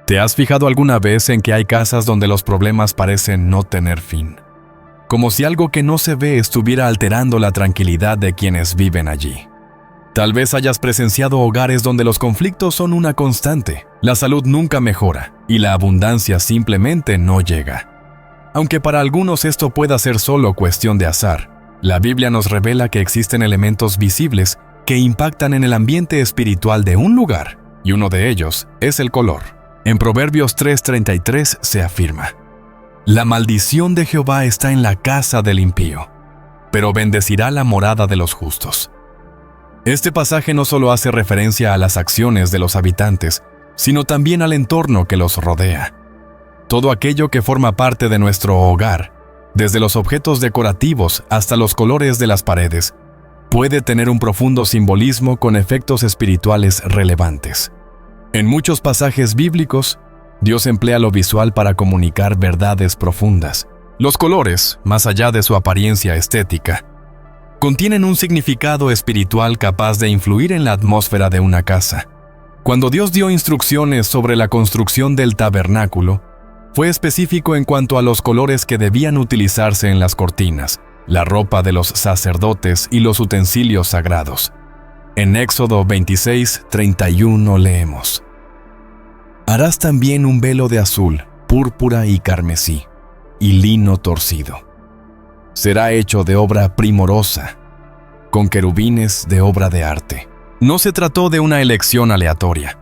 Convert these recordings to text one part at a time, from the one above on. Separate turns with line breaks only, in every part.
¿Te has fijado alguna vez en que hay casas donde los problemas parecen no tener fin? Como si algo que no se ve estuviera alterando la tranquilidad de quienes viven allí. Tal vez hayas presenciado hogares donde los conflictos son una constante, la salud nunca mejora y la abundancia simplemente no llega. Aunque para algunos esto pueda ser solo cuestión de azar, la Biblia nos revela que existen elementos visibles que impactan en el ambiente espiritual de un lugar, y uno de ellos es el color. En Proverbios 3:33 se afirma: la maldición de Jehová está en la casa del impío, pero bendecirá la morada de los justos. Este pasaje no solo hace referencia a las acciones de los habitantes, sino también al entorno que los rodea. Todo aquello que forma parte de nuestro hogar, desde los objetos decorativos hasta los colores de las paredes, puede tener un profundo simbolismo con efectos espirituales relevantes. En muchos pasajes bíblicos, Dios emplea lo visual para comunicar verdades profundas. Los colores, más allá de su apariencia estética, contienen un significado espiritual capaz de influir en la atmósfera de una casa. Cuando Dios dio instrucciones sobre la construcción del tabernáculo, fue específico en cuanto a los colores que debían utilizarse en las cortinas, la ropa de los sacerdotes y los utensilios sagrados. En Éxodo 26:31 leemos: harás también un velo de azul, púrpura y carmesí, y lino torcido. Será hecho de obra primorosa, con querubines de obra de arte. No se trató de una elección aleatoria.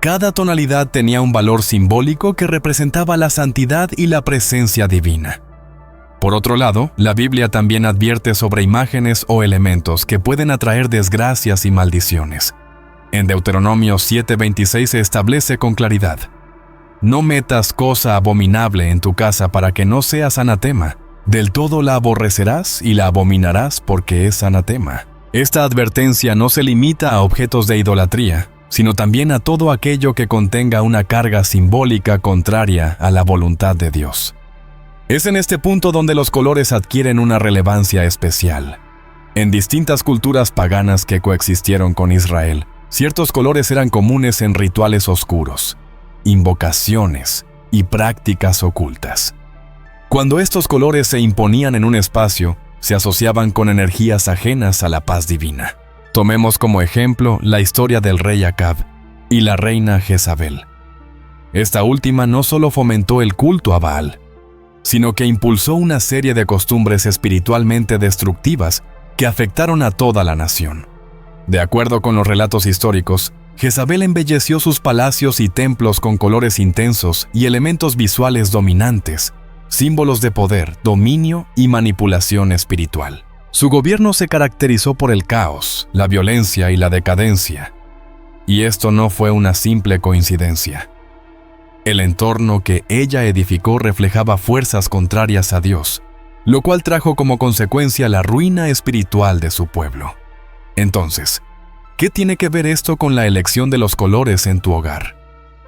Cada tonalidad tenía un valor simbólico que representaba la santidad y la presencia divina. Por otro lado, la Biblia también advierte sobre imágenes o elementos que pueden atraer desgracias y maldiciones. En Deuteronomio 7:26 se establece con claridad: no metas cosa abominable en tu casa para que no seas anatema. Del todo la aborrecerás y la abominarás porque es anatema. Esta advertencia no se limita a objetos de idolatría, sino también a todo aquello que contenga una carga simbólica contraria a la voluntad de Dios. Es en este punto donde los colores adquieren una relevancia especial. En distintas culturas paganas que coexistieron con Israel, ciertos colores eran comunes en rituales oscuros, invocaciones y prácticas ocultas. Cuando estos colores se imponían en un espacio, se asociaban con energías ajenas a la paz divina. Tomemos como ejemplo la historia del rey Acab y la reina Jezabel. Esta última no solo fomentó el culto a Baal, sino que impulsó una serie de costumbres espiritualmente destructivas que afectaron a toda la nación. De acuerdo con los relatos históricos, Jezabel embelleció sus palacios y templos con colores intensos y elementos visuales dominantes, símbolos de poder, dominio y manipulación espiritual. Su gobierno se caracterizó por el caos, la violencia y la decadencia. Y esto no fue una simple coincidencia. El entorno que ella edificó reflejaba fuerzas contrarias a Dios, lo cual trajo como consecuencia la ruina espiritual de su pueblo. Entonces, ¿qué tiene que ver esto con la elección de los colores en tu hogar?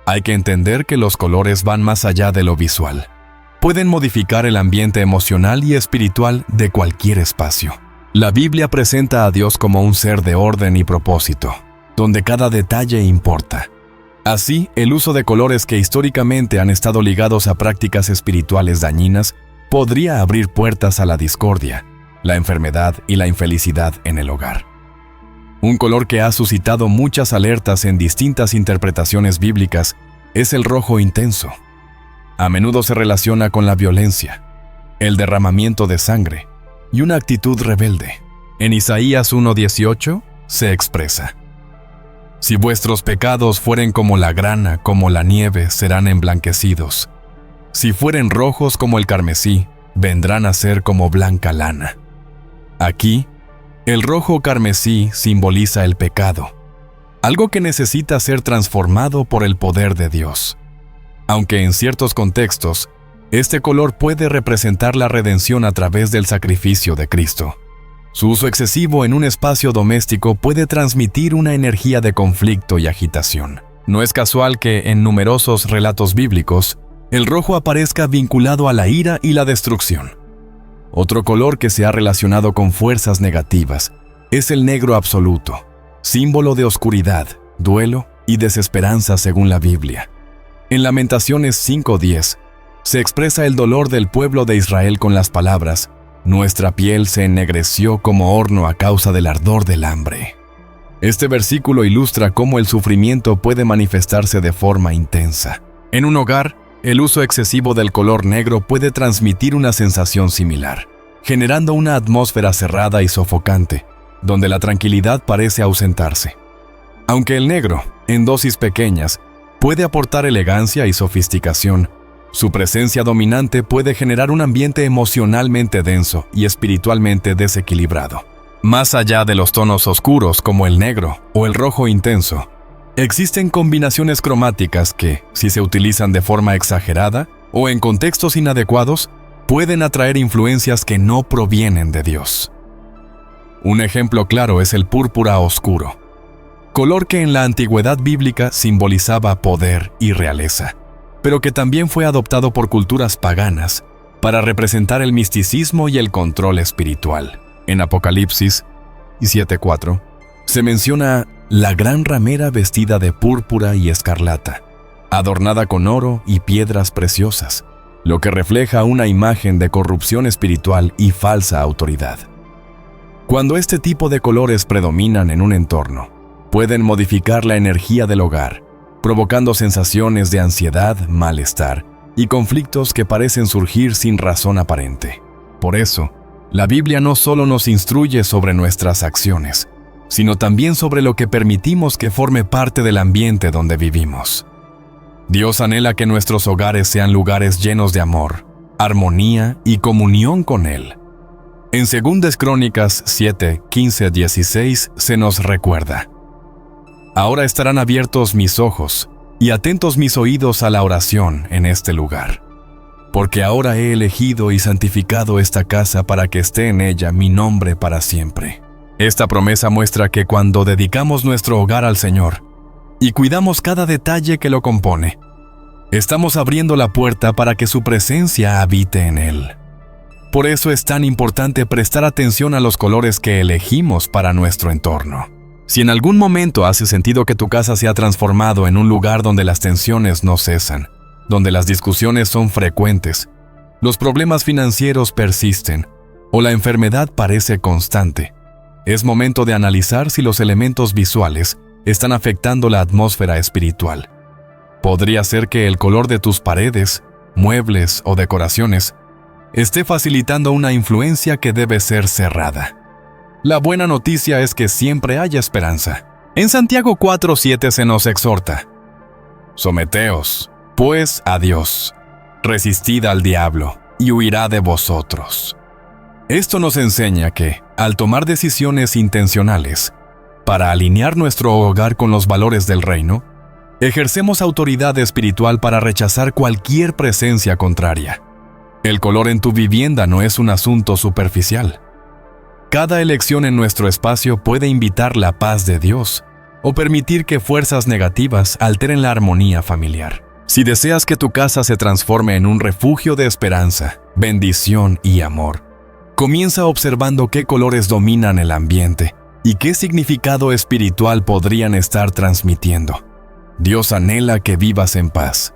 Hay que entender que los colores van más allá de lo visual. Pueden modificar el ambiente emocional y espiritual de cualquier espacio. La Biblia presenta a Dios como un ser de orden y propósito, donde cada detalle importa. Así, el uso de colores que históricamente han estado ligados a prácticas espirituales dañinas podría abrir puertas a la discordia, la enfermedad y la infelicidad en el hogar. Un color que ha suscitado muchas alertas en distintas interpretaciones bíblicas es el rojo intenso. A menudo se relaciona con la violencia, el derramamiento de sangre y una actitud rebelde. En Isaías 1:18 se expresa: si vuestros pecados fueren como la grana, como la nieve, serán emblanquecidos. Si fueren rojos como el carmesí, vendrán a ser como blanca lana. Aquí, el rojo carmesí simboliza el pecado, algo que necesita ser transformado por el poder de Dios. Aunque en ciertos contextos, este color puede representar la redención a través del sacrificio de Cristo. Su uso excesivo en un espacio doméstico puede transmitir una energía de conflicto y agitación. No es casual que, en numerosos relatos bíblicos, el rojo aparezca vinculado a la ira y la destrucción. Otro color que se ha relacionado con fuerzas negativas es el negro absoluto, símbolo de oscuridad, duelo y desesperanza según la Biblia. En Lamentaciones 5:10 se expresa el dolor del pueblo de Israel con las palabras: nuestra piel se ennegreció como horno a causa del ardor del hambre. Este versículo ilustra cómo el sufrimiento puede manifestarse de forma intensa. En un hogar, el uso excesivo del color negro puede transmitir una sensación similar, generando una atmósfera cerrada y sofocante, donde la tranquilidad parece ausentarse. Aunque el negro, en dosis pequeñas, puede aportar elegancia y sofisticación, su presencia dominante puede generar un ambiente emocionalmente denso y espiritualmente desequilibrado. Más allá de los tonos oscuros como el negro o el rojo intenso, existen combinaciones cromáticas que, si se utilizan de forma exagerada o en contextos inadecuados, pueden atraer influencias que no provienen de Dios. Un ejemplo claro es el púrpura oscuro, color que en la antigüedad bíblica simbolizaba poder y realeza, pero que también fue adoptado por culturas paganas para representar el misticismo y el control espiritual. En Apocalipsis 7:4 se menciona la gran ramera vestida de púrpura y escarlata, adornada con oro y piedras preciosas, lo que refleja una imagen de corrupción espiritual y falsa autoridad. Cuando este tipo de colores predominan en un entorno, pueden modificar la energía del hogar, provocando sensaciones de ansiedad, malestar y conflictos que parecen surgir sin razón aparente. Por eso, la Biblia no solo nos instruye sobre nuestras acciones, sino también sobre lo que permitimos que forme parte del ambiente donde vivimos. Dios anhela que nuestros hogares sean lugares llenos de amor, armonía y comunión con Él. En 2 Crónicas 7:15-16 se nos recuerda: ahora estarán abiertos mis ojos y atentos mis oídos a la oración en este lugar, porque ahora he elegido y santificado esta casa para que esté en ella mi nombre para siempre. Esta promesa muestra que cuando dedicamos nuestro hogar al Señor y cuidamos cada detalle que lo compone, estamos abriendo la puerta para que su presencia habite en él. Por eso es tan importante prestar atención a los colores que elegimos para nuestro entorno. Si en algún momento has sentido que tu casa se ha transformado en un lugar donde las tensiones no cesan, donde las discusiones son frecuentes, los problemas financieros persisten o la enfermedad parece constante, es momento de analizar si los elementos visuales están afectando la atmósfera espiritual. Podría ser que el color de tus paredes, muebles o decoraciones esté facilitando una influencia que debe ser cerrada. La buena noticia es que siempre hay esperanza. En Santiago 4:7 se nos exhorta: someteos, pues, a Dios, resistid al diablo, y huirá de vosotros. Esto nos enseña que, al tomar decisiones intencionales para alinear nuestro hogar con los valores del reino, ejercemos autoridad espiritual para rechazar cualquier presencia contraria. El color en tu vivienda no es un asunto superficial. Cada elección en nuestro espacio puede invitar la paz de Dios o permitir que fuerzas negativas alteren la armonía familiar. Si deseas que tu casa se transforme en un refugio de esperanza, bendición y amor, comienza observando qué colores dominan el ambiente y qué significado espiritual podrían estar transmitiendo. Dios anhela que vivas en paz,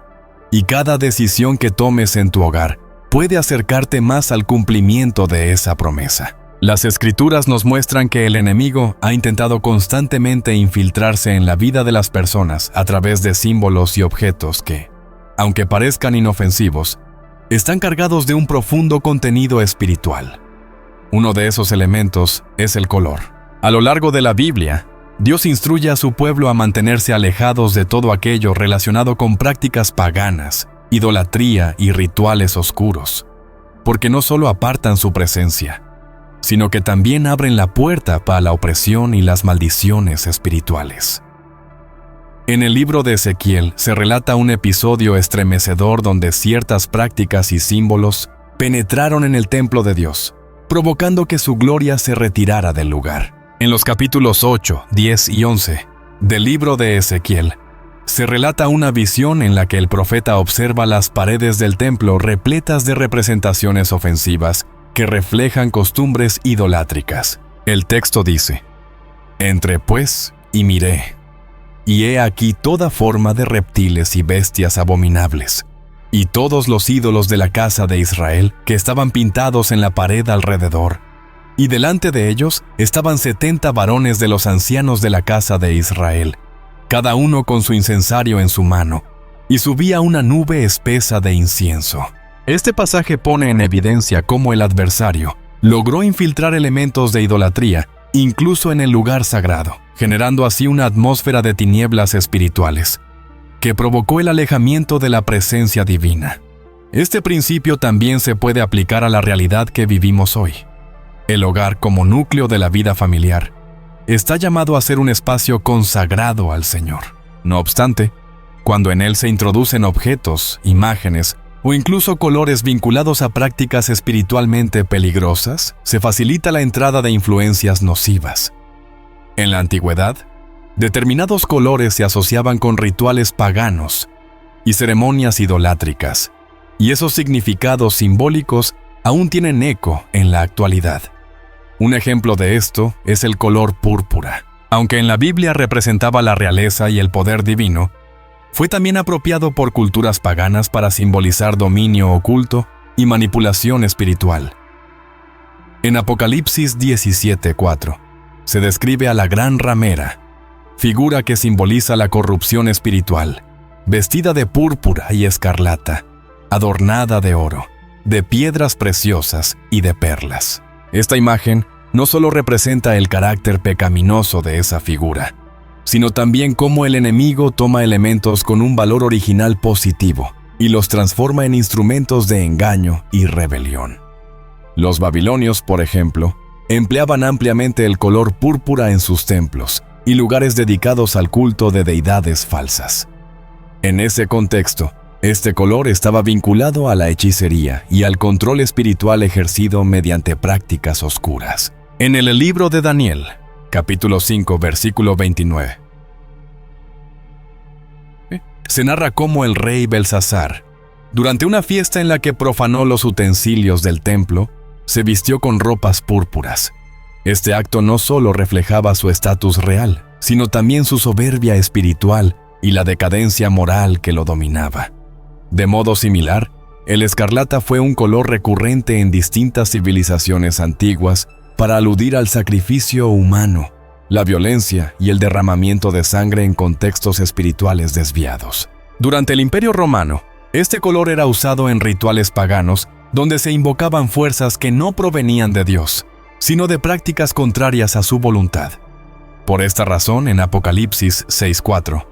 y cada decisión que tomes en tu hogar puede acercarte más al cumplimiento de esa promesa. Las Escrituras nos muestran que el enemigo ha intentado constantemente infiltrarse en la vida de las personas a través de símbolos y objetos que, aunque parezcan inofensivos, están cargados de un profundo contenido espiritual. Uno de esos elementos es el color. A lo largo de la Biblia, Dios instruye a su pueblo a mantenerse alejados de todo aquello relacionado con prácticas paganas, idolatría y rituales oscuros, porque no solo apartan su presencia, sino que también abren la puerta para la opresión y las maldiciones espirituales. En el libro de Ezequiel se relata un episodio estremecedor donde ciertas prácticas y símbolos penetraron en el templo de Dios, provocando que su gloria se retirara del lugar. En los capítulos 8, 10 y 11 del libro de Ezequiel, se relata una visión en la que el profeta observa las paredes del templo repletas de representaciones ofensivas que reflejan costumbres idolátricas. El texto dice: entré pues y miré, y he aquí toda forma de reptiles y bestias abominables, y todos los ídolos de la casa de Israel que estaban pintados en la pared alrededor. Y delante de ellos estaban 70 varones de los ancianos de la casa de Israel, cada uno con su incensario en su mano, y subía una nube espesa de incienso. Este pasaje pone en evidencia cómo el adversario logró infiltrar elementos de idolatría, incluso en el lugar sagrado, generando así una atmósfera de tinieblas espirituales, que provocó el alejamiento de la presencia divina. Este principio también se puede aplicar a la realidad que vivimos hoy. El hogar, como núcleo de la vida familiar, está llamado a ser un espacio consagrado al Señor. No obstante, cuando en él se introducen objetos, imágenes o incluso colores vinculados a prácticas espiritualmente peligrosas, se facilita la entrada de influencias nocivas. En la antigüedad, determinados colores se asociaban con rituales paganos y ceremonias idolátricas, y esos significados simbólicos aún tienen eco en la actualidad. Un ejemplo de esto es el color púrpura. Aunque en la Biblia representaba la realeza y el poder divino, fue también apropiado por culturas paganas para simbolizar dominio oculto y manipulación espiritual. En Apocalipsis 17:4 se describe a la gran ramera, figura que simboliza la corrupción espiritual, vestida de púrpura y escarlata, adornada de oro, de piedras preciosas y de perlas. Esta imagen no solo representa el carácter pecaminoso de esa figura, sino también cómo el enemigo toma elementos con un valor original positivo y los transforma en instrumentos de engaño y rebelión. Los babilonios, por ejemplo, empleaban ampliamente el color púrpura en sus templos y lugares dedicados al culto de deidades falsas. En ese contexto, este color estaba vinculado a la hechicería y al control espiritual ejercido mediante prácticas oscuras. En el libro de Daniel, capítulo 5, versículo 29, se narra cómo el rey Belsasar, durante una fiesta en la que profanó los utensilios del templo, se vistió con ropas púrpuras. Este acto no solo reflejaba su estatus real, sino también su soberbia espiritual y la decadencia moral que lo dominaba. De modo similar, el escarlata fue un color recurrente en distintas civilizaciones antiguas para aludir al sacrificio humano, la violencia y el derramamiento de sangre en contextos espirituales desviados. Durante el Imperio Romano, este color era usado en rituales paganos donde se invocaban fuerzas que no provenían de Dios, sino de prácticas contrarias a su voluntad. Por esta razón, en Apocalipsis 6:4,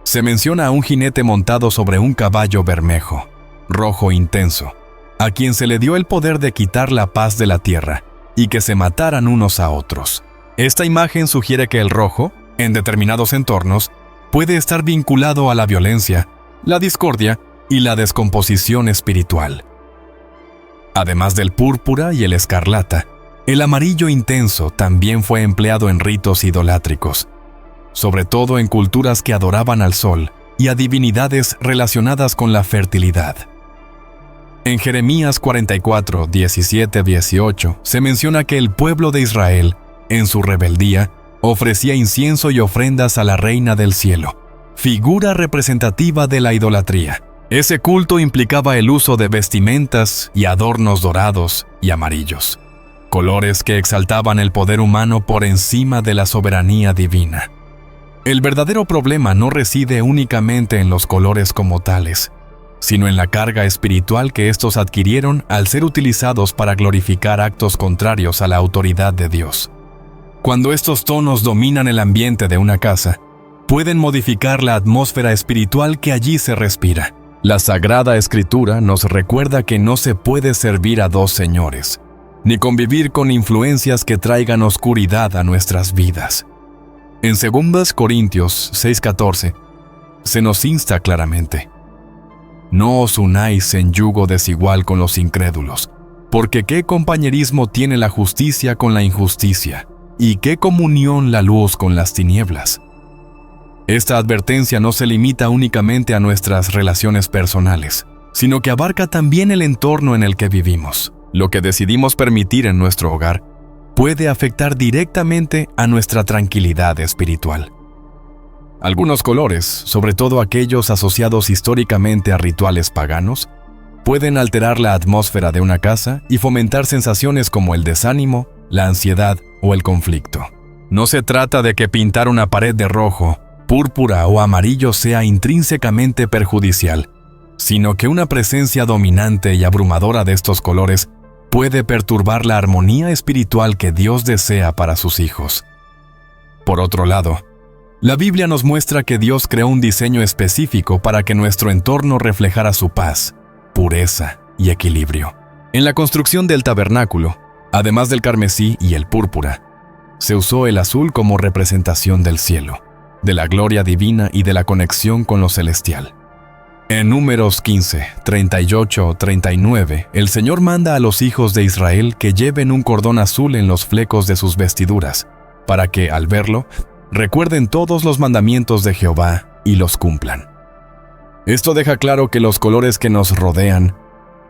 se menciona a un jinete montado sobre un caballo bermejo, rojo intenso, a quien se le dio el poder de quitar la paz de la tierra y que se mataran unos a otros. Esta imagen sugiere que el rojo, en determinados entornos, puede estar vinculado a la violencia, la discordia y la descomposición espiritual. Además del púrpura y el escarlata, el amarillo intenso también fue empleado en ritos idolátricos, sobre todo en culturas que adoraban al sol y a divinidades relacionadas con la fertilidad. En Jeremías 44, 17-18 se menciona que el pueblo de Israel, en su rebeldía, ofrecía incienso y ofrendas a la reina del cielo, figura representativa de la idolatría. Ese culto implicaba el uso de vestimentas y adornos dorados y amarillos, colores que exaltaban el poder humano por encima de la soberanía divina. El verdadero problema no reside únicamente en los colores como tales, sino en la carga espiritual que estos adquirieron al ser utilizados para glorificar actos contrarios a la autoridad de Dios. Cuando estos tonos dominan el ambiente de una casa, pueden modificar la atmósfera espiritual que allí se respira. La Sagrada Escritura nos recuerda que no se puede servir a dos señores, ni convivir con influencias que traigan oscuridad a nuestras vidas. En 2 Corintios 6:14, se nos insta claramente: no os unáis en yugo desigual con los incrédulos, porque qué compañerismo tiene la justicia con la injusticia, y qué comunión la luz con las tinieblas. Esta advertencia no se limita únicamente a nuestras relaciones personales, sino que abarca también el entorno en el que vivimos. Lo que decidimos permitir en nuestro hogar puede afectar directamente a nuestra tranquilidad espiritual. Algunos colores, sobre todo aquellos asociados históricamente a rituales paganos, pueden alterar la atmósfera de una casa y fomentar sensaciones como el desánimo, la ansiedad o el conflicto. No se trata de que pintar una pared de rojo, púrpura o amarillo sea intrínsecamente perjudicial, sino que una presencia dominante y abrumadora de estos colores puede perturbar la armonía espiritual que Dios desea para sus hijos. Por otro lado, la Biblia nos muestra que Dios creó un diseño específico para que nuestro entorno reflejara su paz, pureza y equilibrio. En la construcción del tabernáculo, además del carmesí y el púrpura, se usó el azul como representación del cielo, de la gloria divina y de la conexión con lo celestial. En Números 15, 38-39, el Señor manda a los hijos de Israel que lleven un cordón azul en los flecos de sus vestiduras, para que, al verlo, recuerden todos los mandamientos de Jehová y los cumplan. Esto deja claro que los colores que nos rodean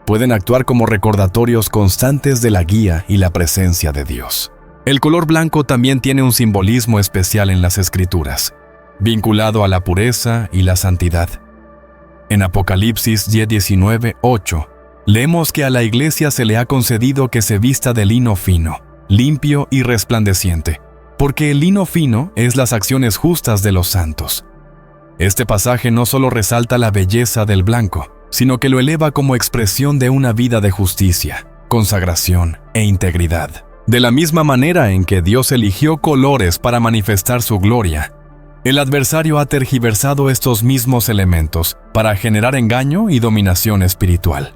pueden actuar como recordatorios constantes de la guía y la presencia de Dios. El color blanco también tiene un simbolismo especial en las Escrituras, vinculado a la pureza y la santidad. En Apocalipsis 10:19-8, leemos que a la iglesia se le ha concedido que se vista de lino fino, limpio y resplandeciente, porque el lino fino es las acciones justas de los santos. Este pasaje no solo resalta la belleza del blanco, sino que lo eleva como expresión de una vida de justicia, consagración e integridad. De la misma manera en que Dios eligió colores para manifestar su gloria, el adversario ha tergiversado estos mismos elementos para generar engaño y dominación espiritual.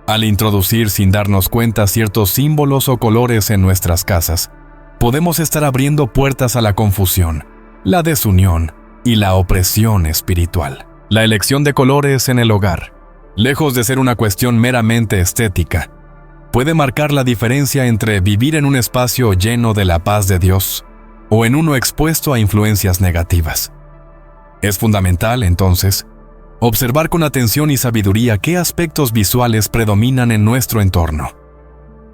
Al introducir sin darnos cuenta ciertos símbolos o colores en nuestras casas, podemos estar abriendo puertas a la confusión, la desunión y la opresión espiritual. La elección de colores en el hogar, lejos de ser una cuestión meramente estética, puede marcar la diferencia entre vivir en un espacio lleno de la paz de Dios o en uno expuesto a influencias negativas. Es fundamental, entonces, observar con atención y sabiduría qué aspectos visuales predominan en nuestro entorno.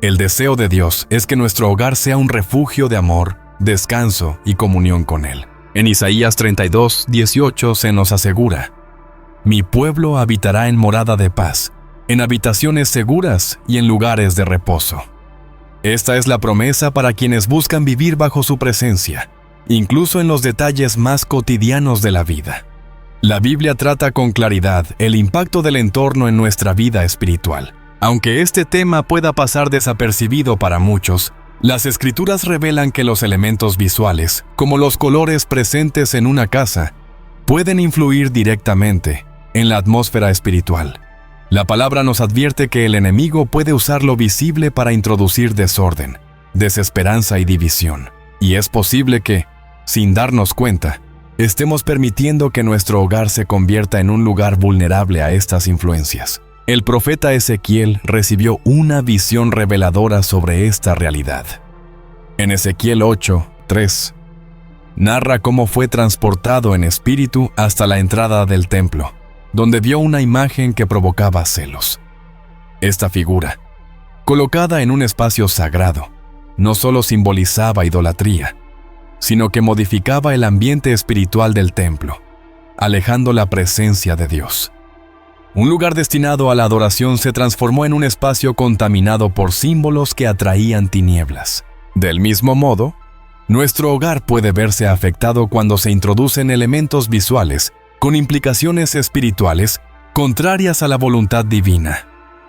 El deseo de Dios es que nuestro hogar sea un refugio de amor, descanso y comunión con Él. En Isaías 32:18 se nos asegura: «Mi pueblo habitará en morada de paz, en habitaciones seguras y en lugares de reposo». Esta es la promesa para quienes buscan vivir bajo su presencia, incluso en los detalles más cotidianos de la vida. La Biblia trata con claridad el impacto del entorno en nuestra vida espiritual. Aunque este tema pueda pasar desapercibido para muchos, las Escrituras revelan que los elementos visuales, como los colores presentes en una casa, pueden influir directamente en la atmósfera espiritual. La palabra nos advierte que el enemigo puede usar lo visible para introducir desorden, desesperanza y división. Y es posible que, sin darnos cuenta, estemos permitiendo que nuestro hogar se convierta en un lugar vulnerable a estas influencias. El profeta Ezequiel recibió una visión reveladora sobre esta realidad. En Ezequiel 8:3, narra cómo fue transportado en espíritu hasta la entrada del templo, donde vio una imagen que provocaba celos. Esta figura, colocada en un espacio sagrado, no solo simbolizaba idolatría, sino que modificaba el ambiente espiritual del templo, alejando la presencia de Dios. Un lugar destinado a la adoración se transformó en un espacio contaminado por símbolos que atraían tinieblas. Del mismo modo, nuestro hogar puede verse afectado cuando se introducen elementos visuales con implicaciones espirituales contrarias a la voluntad divina.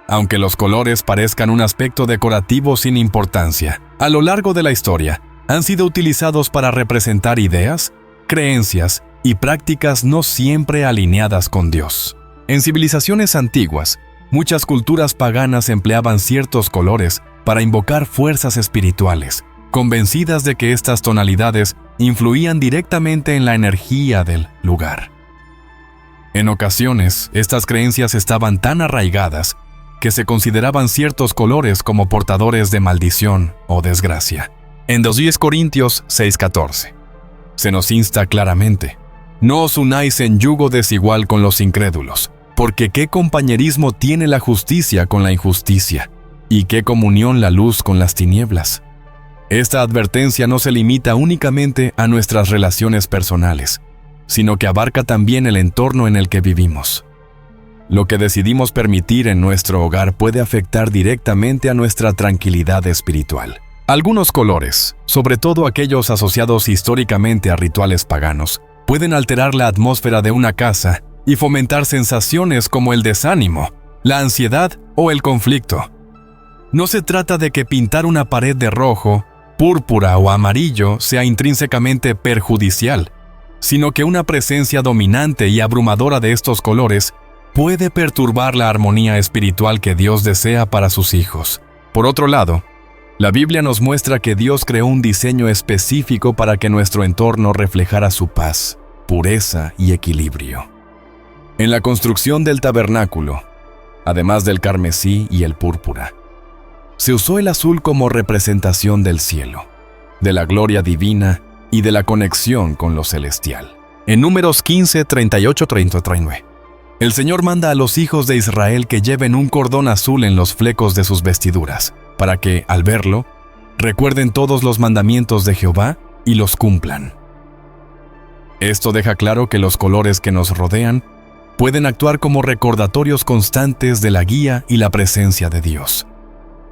Aunque los colores parezcan un aspecto decorativo sin importancia, a lo largo de la historia han sido utilizados para representar ideas, creencias y prácticas no siempre alineadas con Dios. En civilizaciones antiguas, muchas culturas paganas empleaban ciertos colores para invocar fuerzas espirituales, convencidas de que estas tonalidades influían directamente en la energía del lugar. En ocasiones, estas creencias estaban tan arraigadas que se consideraban ciertos colores como portadores de maldición o desgracia. En 2 Corintios 6:14, se nos insta claramente: «No os unáis en yugo desigual con los incrédulos, porque qué compañerismo tiene la justicia con la injusticia, y qué comunión la luz con las tinieblas». Esta advertencia no se limita únicamente a nuestras relaciones personales, sino que abarca también el entorno en el que vivimos. Lo que decidimos permitir en nuestro hogar puede afectar directamente a nuestra tranquilidad espiritual. Algunos colores, sobre todo aquellos asociados históricamente a rituales paganos, pueden alterar la atmósfera de una casa y fomentar sensaciones como el desánimo, la ansiedad o el conflicto. No se trata de que pintar una pared de rojo, púrpura o amarillo sea intrínsecamente perjudicial, sino que una presencia dominante y abrumadora de estos colores puede perturbar la armonía espiritual que Dios desea para sus hijos. Por otro lado, la Biblia nos muestra que Dios creó un diseño específico para que nuestro entorno reflejara su paz, pureza y equilibrio. En la construcción del tabernáculo, además del carmesí y el púrpura, se usó el azul como representación del cielo, de la gloria divina y de la conexión con lo celestial. En Números 15, 38-39, el Señor manda a los hijos de Israel que lleven un cordón azul en los flecos de sus vestiduras, para que, al verlo, recuerden todos los mandamientos de Jehová y los cumplan. Esto deja claro que los colores que nos rodean pueden actuar como recordatorios constantes de la guía y la presencia de Dios.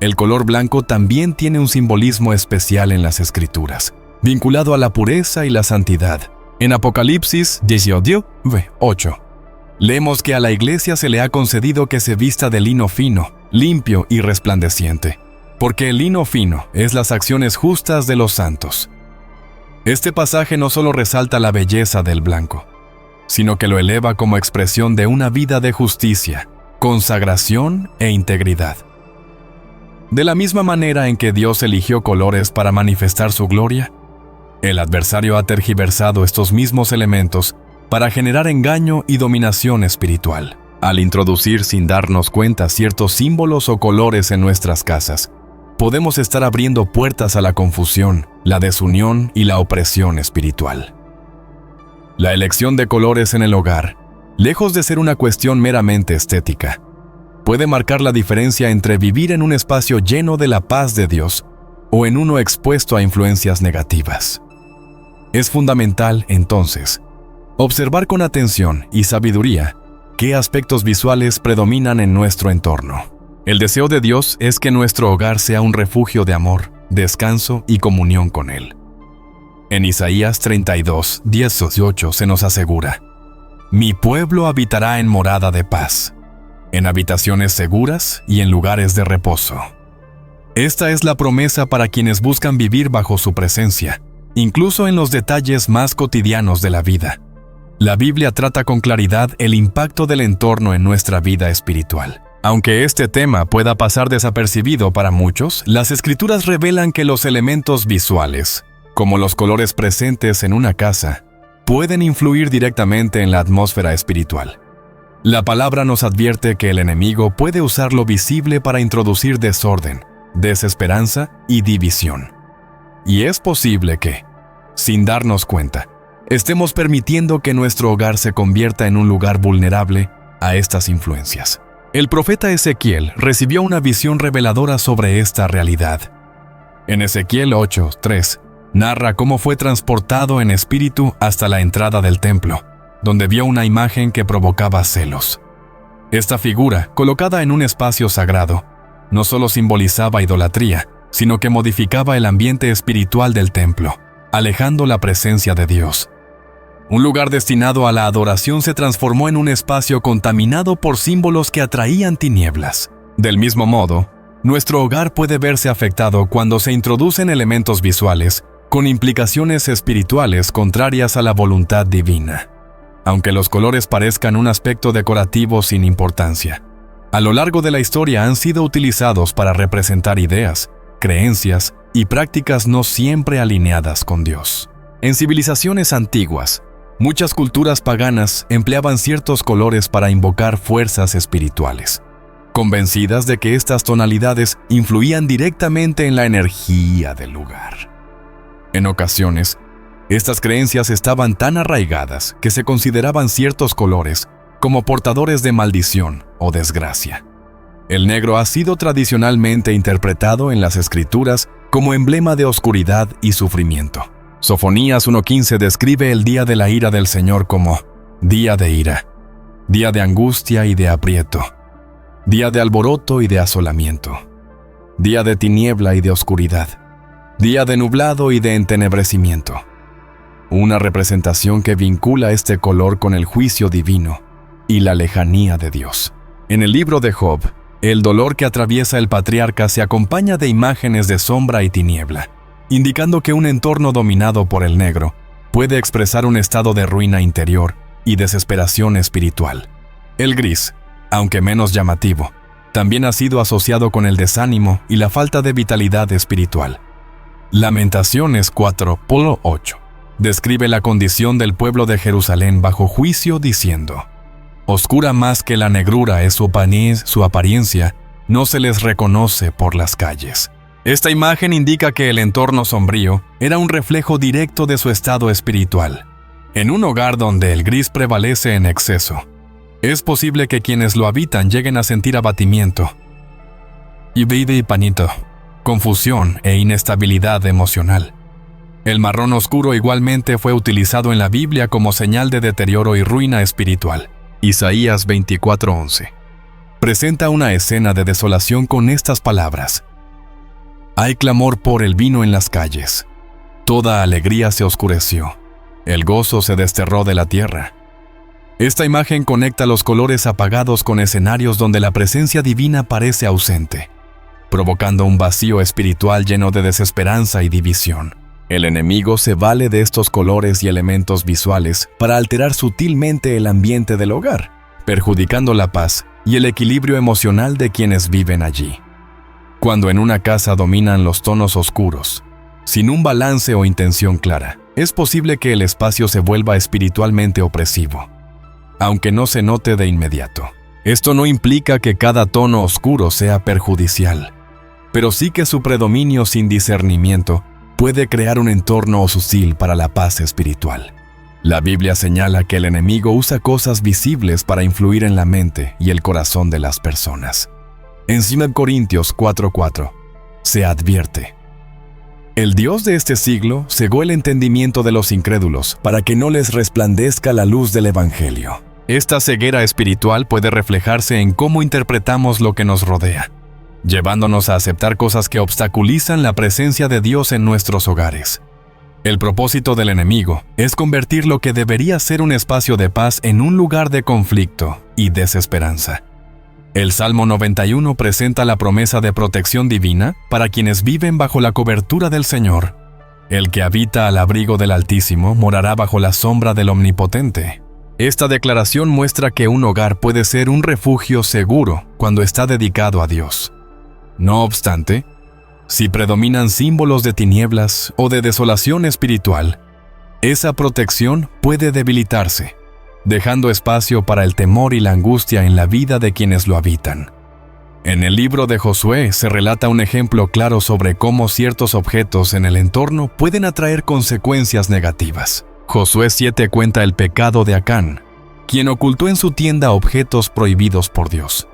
El color blanco también tiene un simbolismo especial en las Escrituras, vinculado a la pureza y la santidad. En Apocalipsis 18:8, leemos que a la iglesia se le ha concedido que se vista de lino fino, limpio y resplandeciente, porque el lino fino es las acciones justas de los santos. Este pasaje no solo resalta la belleza del blanco, sino que lo eleva como expresión de una vida de justicia, consagración e integridad. De la misma manera en que Dios eligió colores para manifestar su gloria, el adversario ha tergiversado estos mismos elementos para generar engaño y dominación espiritual. Al introducir sin darnos cuenta ciertos símbolos o colores en nuestras casas, podemos estar abriendo puertas a la confusión, la desunión y la opresión espiritual. La elección de colores en el hogar, lejos de ser una cuestión meramente estética, puede marcar la diferencia entre vivir en un espacio lleno de la paz de Dios o en uno expuesto a influencias negativas. Es fundamental, entonces, observar con atención y sabiduría qué aspectos visuales predominan en nuestro entorno. El deseo de Dios es que nuestro hogar sea un refugio de amor, descanso y comunión con Él. En Isaías 32, 18 se nos asegura: «Mi pueblo habitará en morada de paz, en habitaciones seguras y en lugares de reposo». Esta es la promesa para quienes buscan vivir bajo su presencia, incluso en los detalles más cotidianos de la vida. La Biblia trata con claridad el impacto del entorno en nuestra vida espiritual. Aunque este tema pueda pasar desapercibido para muchos, las Escrituras revelan que los elementos visuales, como los colores presentes en una casa, pueden influir directamente en la atmósfera espiritual. La palabra nos advierte que el enemigo puede usar lo visible para introducir desorden, desesperanza y división. Y es posible que, sin darnos cuenta, estemos permitiendo que nuestro hogar se convierta en un lugar vulnerable a estas influencias. El profeta Ezequiel recibió una visión reveladora sobre esta realidad. En Ezequiel 8:3, narra cómo fue transportado en espíritu hasta la entrada del templo, donde vio una imagen que provocaba celos. Esta figura, colocada en un espacio sagrado, no solo simbolizaba idolatría, sino que modificaba el ambiente espiritual del templo, alejando la presencia de Dios. Un lugar destinado a la adoración se transformó en un espacio contaminado por símbolos que atraían tinieblas. Del mismo modo, nuestro hogar puede verse afectado cuando se introducen elementos visuales con implicaciones espirituales contrarias a la voluntad divina. Aunque los colores parezcan un aspecto decorativo sin importancia, a lo largo de la historia han sido utilizados para representar ideas, creencias y prácticas no siempre alineadas con Dios. En civilizaciones antiguas, muchas culturas paganas empleaban ciertos colores para invocar fuerzas espirituales, convencidas de que estas tonalidades influían directamente en la energía del lugar. En ocasiones, estas creencias estaban tan arraigadas que se consideraban ciertos colores como portadores de maldición o desgracia. El negro ha sido tradicionalmente interpretado en las Escrituras como emblema de oscuridad y sufrimiento. Sofonías 1:15 describe el día de la ira del Señor como día de ira, día de angustia y de aprieto, día de alboroto y de asolamiento, día de tiniebla y de oscuridad, día de nublado y de entenebrecimiento. Una representación que vincula este color con el juicio divino y la lejanía de Dios. En el libro de Job, el dolor que atraviesa el patriarca se acompaña de imágenes de sombra y tiniebla, indicando que un entorno dominado por el negro puede expresar un estado de ruina interior y desesperación espiritual. El gris, aunque menos llamativo, también ha sido asociado con el desánimo y la falta de vitalidad espiritual. Lamentaciones 4:8 describe la condición del pueblo de Jerusalén bajo juicio diciendo: oscura más que la negrura es su apariencia, no se les reconoce por las calles. Esta imagen indica que el entorno sombrío era un reflejo directo de su estado espiritual. En un hogar donde el gris prevalece en exceso, es posible que quienes lo habitan lleguen a sentir abatimiento, y panito, confusión e inestabilidad emocional. El marrón oscuro igualmente fue utilizado en la Biblia como señal de deterioro y ruina espiritual. Isaías 24:11 presenta una escena de desolación con estas palabras: hay clamor por el vino en las calles. Toda alegría se oscureció. El gozo se desterró de la tierra. Esta imagen conecta los colores apagados con escenarios donde la presencia divina parece ausente, provocando un vacío espiritual lleno de desesperanza y división. El enemigo se vale de estos colores y elementos visuales para alterar sutilmente el ambiente del hogar, perjudicando la paz y el equilibrio emocional de quienes viven allí. Cuando en una casa dominan los tonos oscuros, sin un balance o intención clara, es posible que el espacio se vuelva espiritualmente opresivo, aunque no se note de inmediato. Esto no implica que cada tono oscuro sea perjudicial, pero sí que su predominio sin discernimiento puede crear un entorno hostil para la paz espiritual. La Biblia señala que el enemigo usa cosas visibles para influir en la mente y el corazón de las personas. En 2 Corintios 4:4 se advierte: el Dios de este siglo cegó el entendimiento de los incrédulos para que no les resplandezca la luz del Evangelio. Esta ceguera espiritual puede reflejarse en cómo interpretamos lo que nos rodea, llevándonos a aceptar cosas que obstaculizan la presencia de Dios en nuestros hogares. El propósito del enemigo es convertir lo que debería ser un espacio de paz en un lugar de conflicto y desesperanza. El Salmo 91 presenta la promesa de protección divina para quienes viven bajo la cobertura del Señor. El que habita al abrigo del Altísimo morará bajo la sombra del Omnipotente. Esta declaración muestra que un hogar puede ser un refugio seguro cuando está dedicado a Dios. No obstante, si predominan símbolos de tinieblas o de desolación espiritual, esa protección puede debilitarse, dejando espacio para el temor y la angustia en la vida de quienes lo habitan. En el libro de Josué se relata un ejemplo claro sobre cómo ciertos objetos en el entorno pueden atraer consecuencias negativas. Josué 7 cuenta el pecado de Acán, quien ocultó en su tienda objetos prohibidos por Dios.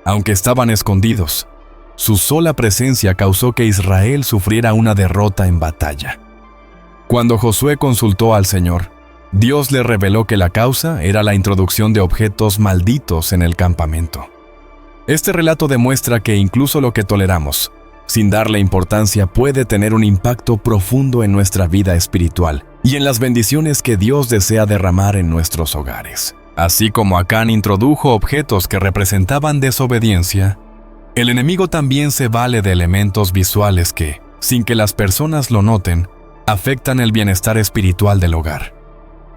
Aunque estaban escondidos, su sola presencia causó que Israel sufriera una derrota en batalla. Cuando Josué consultó al Señor, Dios le reveló que la causa era la introducción de objetos malditos en el campamento. Este relato demuestra que incluso lo que toleramos, sin darle importancia, puede tener un impacto profundo en nuestra vida espiritual y en las bendiciones que Dios desea derramar en nuestros hogares. Así como Acán introdujo objetos que representaban desobediencia, el enemigo también se vale de elementos visuales que, sin que las personas lo noten, afectan el bienestar espiritual del hogar.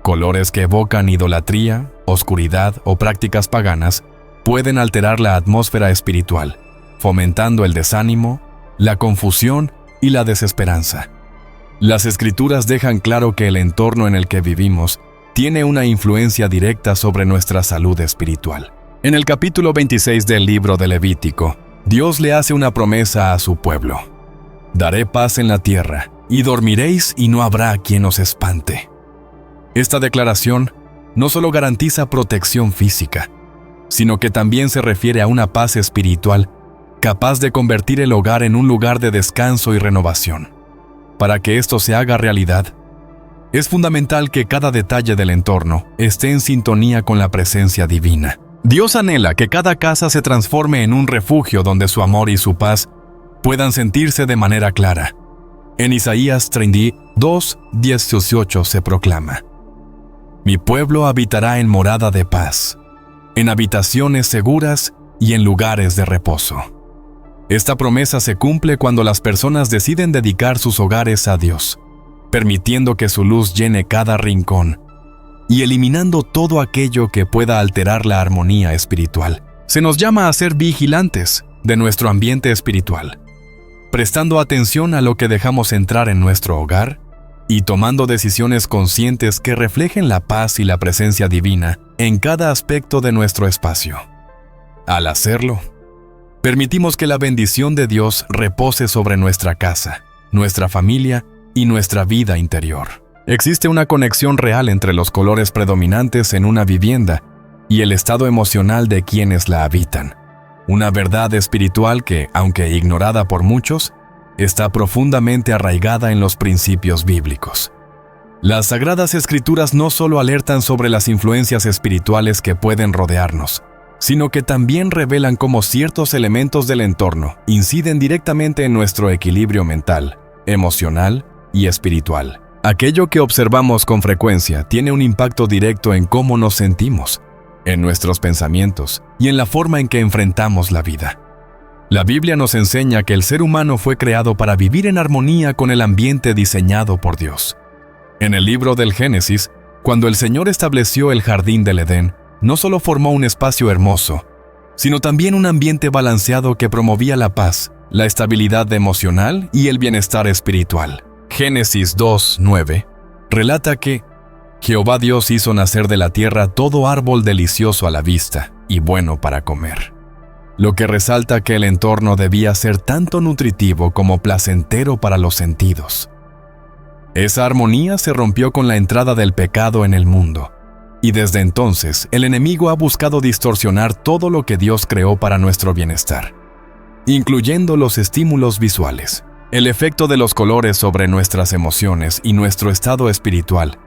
Colores que evocan idolatría, oscuridad o prácticas paganas pueden alterar la atmósfera espiritual, fomentando el desánimo, la confusión y la desesperanza. Las Escrituras dejan claro que el entorno en el que vivimos tiene una influencia directa sobre nuestra salud espiritual. En el capítulo 26 del libro de Levítico, Dios le hace una promesa a su pueblo: daré paz en la tierra, y dormiréis y no habrá quien os espante. Esta declaración no solo garantiza protección física, sino que también se refiere a una paz espiritual capaz de convertir el hogar en un lugar de descanso y renovación. para que esto se haga realidad, es fundamental que cada detalle del entorno esté en sintonía con la presencia divina. Dios anhela que cada casa se transforme en un refugio donde su amor y su paz puedan sentirse de manera clara. En Isaías 32, 18 se proclama: Mi pueblo habitará en morada de paz, en habitaciones seguras y en lugares de reposo. Esta promesa se cumple cuando las personas deciden dedicar sus hogares a Dios, permitiendo que su luz llene cada rincón y eliminando todo aquello que pueda alterar la armonía espiritual. Se nos llama a ser vigilantes de nuestro ambiente espiritual, prestando atención a lo que dejamos entrar en nuestro hogar y tomando decisiones conscientes que reflejen la paz y la presencia divina en cada aspecto de nuestro espacio. Al hacerlo, permitimos que la bendición de Dios repose sobre nuestra casa, nuestra familia y nuestra vida interior. Existe una conexión real entre los colores predominantes en una vivienda y el estado emocional de quienes la habitan. Una verdad espiritual que, aunque ignorada por muchos, está profundamente arraigada en los principios bíblicos. Las Sagradas Escrituras no solo alertan sobre las influencias espirituales que pueden rodearnos, sino que también revelan cómo ciertos elementos del entorno inciden directamente en nuestro equilibrio mental, emocional y espiritual. Aquello que observamos con frecuencia tiene un impacto directo en cómo nos sentimos, en nuestros pensamientos y en la forma en que enfrentamos la vida. La Biblia nos enseña que el ser humano fue creado para vivir en armonía con el ambiente diseñado por Dios. En el libro del Génesis, cuando el Señor estableció el jardín del Edén, no solo formó un espacio hermoso, sino también un ambiente balanceado que promovía la paz, la estabilidad emocional y el bienestar espiritual. Génesis 2:9 relata que Jehová Dios hizo nacer de la tierra todo árbol delicioso a la vista y bueno para comer, lo que resalta que el entorno debía ser tanto nutritivo como placentero para los sentidos. Esa armonía se rompió con la entrada del pecado en el mundo, y desde entonces el enemigo ha buscado distorsionar todo lo que Dios creó para nuestro bienestar, incluyendo los estímulos visuales. El efecto de los colores sobre nuestras emociones y nuestro estado espiritual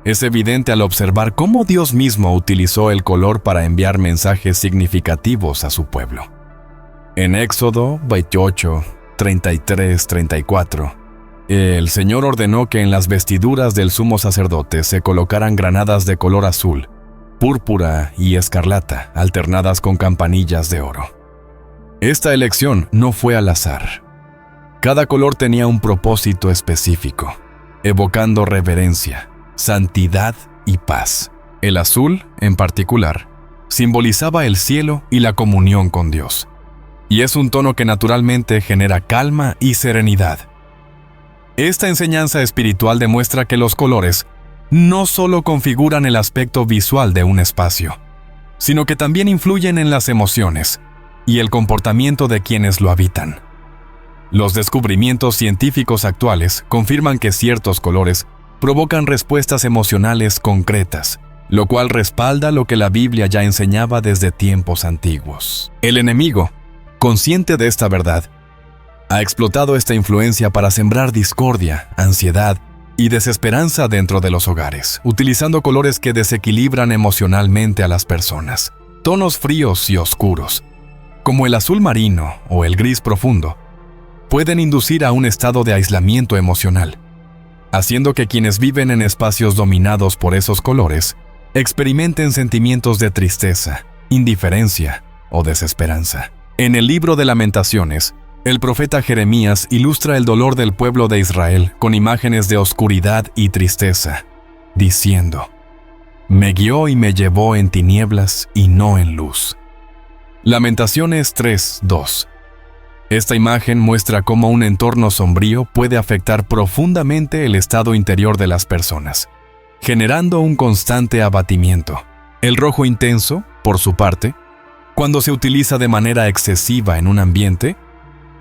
es evidente al observar cómo Dios mismo utilizó el color para enviar mensajes significativos a su pueblo. En Éxodo 28, 33, 34, el Señor ordenó que en las vestiduras del sumo sacerdote se colocaran granadas de color azul, púrpura y escarlata, alternadas con campanillas de oro. Esta elección no fue al azar. Cada color tenía un propósito específico, evocando reverencia, santidad y paz. El azul, en particular, simbolizaba el cielo y la comunión con Dios, y es un tono que naturalmente genera calma y serenidad. Esta enseñanza espiritual demuestra que los colores no solo configuran el aspecto visual de un espacio, sino que también influyen en las emociones y el comportamiento de quienes lo habitan. Los descubrimientos científicos actuales confirman que ciertos colores provocan respuestas emocionales concretas, lo cual respalda lo que la Biblia ya enseñaba desde tiempos antiguos. El enemigo, consciente de esta verdad, ha explotado esta influencia para sembrar discordia, ansiedad y desesperanza dentro de los hogares, utilizando colores que desequilibran emocionalmente a las personas. Tonos fríos y oscuros, como el azul marino o el gris profundo, pueden inducir a un estado de aislamiento emocional, haciendo que quienes viven en espacios dominados por esos colores experimenten sentimientos de tristeza, indiferencia o desesperanza. En el libro de Lamentaciones, el profeta Jeremías ilustra el dolor del pueblo de Israel con imágenes de oscuridad y tristeza, diciendo: «Me guió y me llevó en tinieblas y no en luz». Lamentaciones 3:2. Esta imagen muestra cómo un entorno sombrío puede afectar profundamente el estado interior de las personas, generando un constante abatimiento. El rojo intenso, por su parte, cuando se utiliza de manera excesiva en un ambiente,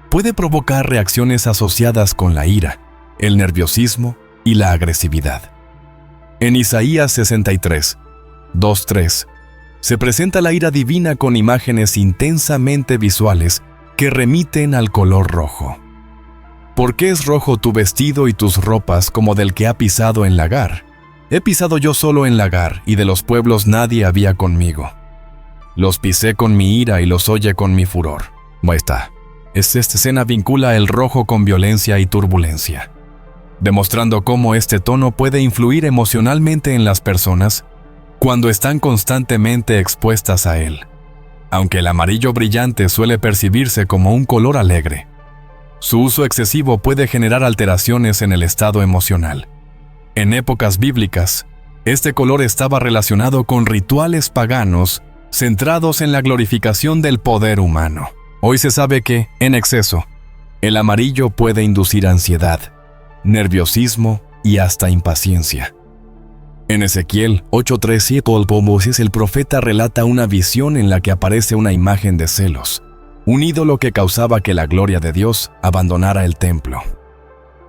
puede provocar reacciones asociadas con la ira, el nerviosismo y la agresividad. En Isaías 63, 2:3, se presenta la ira divina con imágenes intensamente visuales que remiten al color rojo. ¿Por qué es rojo tu vestido y tus ropas como del que ha pisado en lagar? He pisado yo solo en lagar, y de los pueblos nadie había conmigo. Los pisé con mi ira y los hollé con mi furor. Ahí está. Esta escena vincula el rojo con violencia y turbulencia, demostrando cómo este tono puede influir emocionalmente en las personas cuando están constantemente expuestas a él. Aunque el amarillo brillante suele percibirse como un color alegre, su uso excesivo puede generar alteraciones en el estado emocional. En épocas bíblicas, este color estaba relacionado con rituales paganos centrados en la glorificación del poder humano. Hoy se sabe que, en exceso, el amarillo puede inducir ansiedad, nerviosismo y hasta impaciencia. En Ezequiel 8:3, el profeta relata una visión en la que aparece una imagen de celos, un ídolo que causaba que la gloria de Dios abandonara el templo.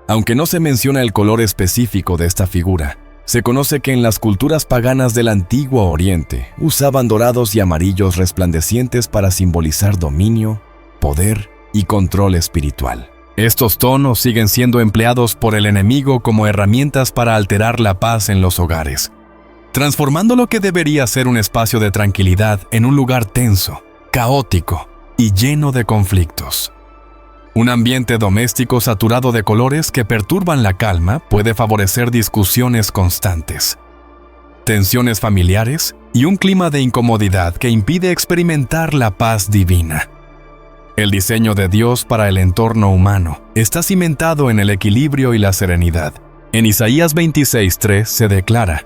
Aunque no se menciona el color específico de esta figura, se conoce que en las culturas paganas del Antiguo Oriente usaban dorados y amarillos resplandecientes para simbolizar dominio, poder y control espiritual. Estos tonos siguen siendo empleados por el enemigo como herramientas para alterar la paz en los hogares, transformando lo que debería ser un espacio de tranquilidad en un lugar tenso, caótico y lleno de conflictos. Un ambiente doméstico saturado de colores que perturban la calma puede favorecer discusiones constantes, tensiones familiares y un clima de incomodidad que impide experimentar la paz divina. El diseño de Dios para el entorno humano está cimentado en el equilibrio y la serenidad. En Isaías 26:3 se declara: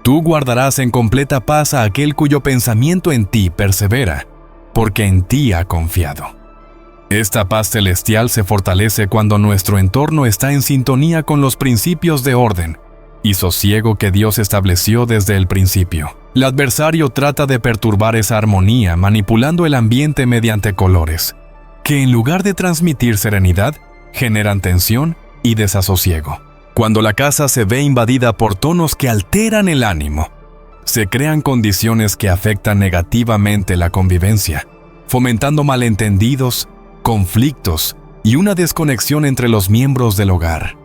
«Tú guardarás en completa paz a aquel cuyo pensamiento en ti persevera, porque en ti ha confiado». Esta paz celestial se fortalece cuando nuestro entorno está en sintonía con los principios de orden y sosiego que Dios estableció desde el principio. El adversario trata de perturbar esa armonía manipulando el ambiente mediante colores, que en lugar de transmitir serenidad, generan tensión y desasosiego. Cuando la casa se ve invadida por tonos que alteran el ánimo, se crean condiciones que afectan negativamente la convivencia, fomentando malentendidos, conflictos y una desconexión entre los miembros del hogar.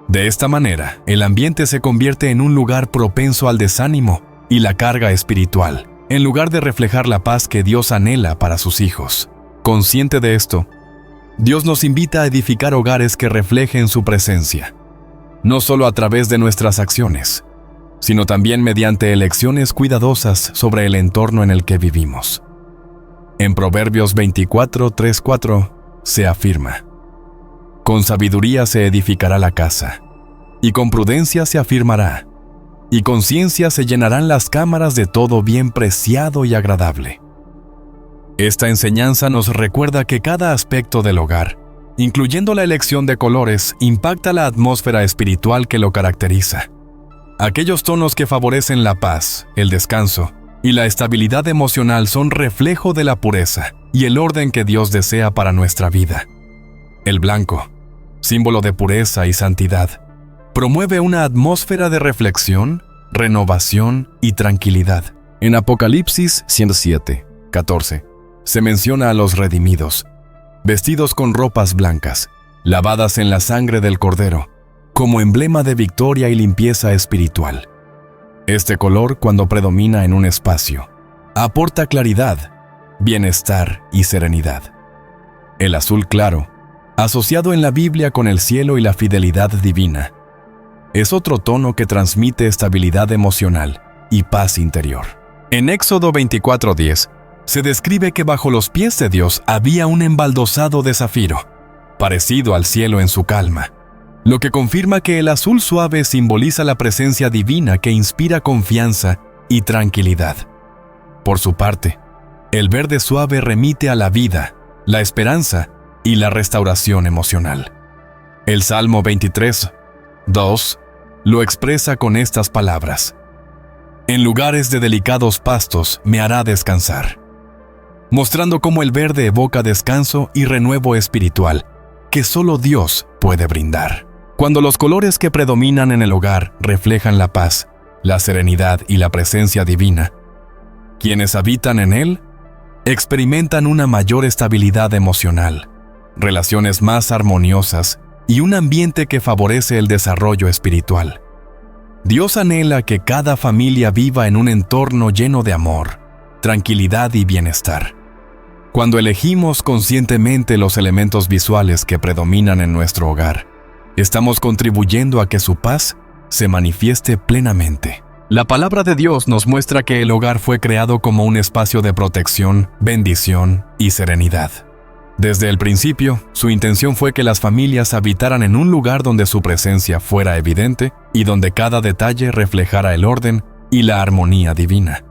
De esta manera, el ambiente se convierte en un lugar propenso al desánimo y la carga espiritual, en lugar de reflejar la paz que Dios anhela para sus hijos. Consciente de esto, Dios nos invita a edificar hogares que reflejen su presencia, no solo a través de nuestras acciones, sino también mediante elecciones cuidadosas sobre el entorno en el que vivimos. En Proverbios 24:3-4 se afirma: «Con sabiduría se edificará la casa, y con prudencia se afirmará, y con ciencia se llenarán las cámaras de todo bien preciado y agradable». Esta enseñanza nos recuerda que cada aspecto del hogar, incluyendo la elección de colores, impacta la atmósfera espiritual que lo caracteriza. Aquellos tonos que favorecen la paz, el descanso y la estabilidad emocional son reflejo de la pureza y el orden que Dios desea para nuestra vida. El blanco, símbolo de pureza y santidad, promueve una atmósfera de reflexión, renovación y tranquilidad. En Apocalipsis 107:14 se menciona a los redimidos, vestidos con ropas blancas, lavadas en la sangre del Cordero, como emblema de victoria y limpieza espiritual. Este color, cuando predomina en un espacio, aporta claridad, bienestar y serenidad. El azul claro, asociado en la Biblia con el cielo y la fidelidad divina, es otro tono que transmite estabilidad emocional y paz interior. En Éxodo 24:10 se describe que bajo los pies de Dios había un embaldosado de zafiro, parecido al cielo en su calma, lo que confirma que el azul suave simboliza la presencia divina que inspira confianza y tranquilidad. Por su parte, el verde suave remite a la vida, la esperanza y la restauración emocional. El Salmo 23:2 lo expresa con estas palabras: «En lugares de delicados pastos me hará descansar», mostrando cómo el verde evoca descanso y renuevo espiritual que solo Dios puede brindar. Cuando los colores que predominan en el hogar reflejan la paz, la serenidad y la presencia divina, quienes habitan en él experimentan una mayor estabilidad emocional, relaciones más armoniosas y un ambiente que favorece el desarrollo espiritual. Dios anhela que cada familia viva en un entorno lleno de amor, tranquilidad y bienestar. Cuando elegimos conscientemente los elementos visuales que predominan en nuestro hogar, estamos contribuyendo a que su paz se manifieste plenamente. La palabra de Dios nos muestra que el hogar fue creado como un espacio de protección, bendición y serenidad. Desde el principio, su intención fue que las familias habitaran en un lugar donde su presencia fuera evidente y donde cada detalle reflejara el orden y la armonía divina.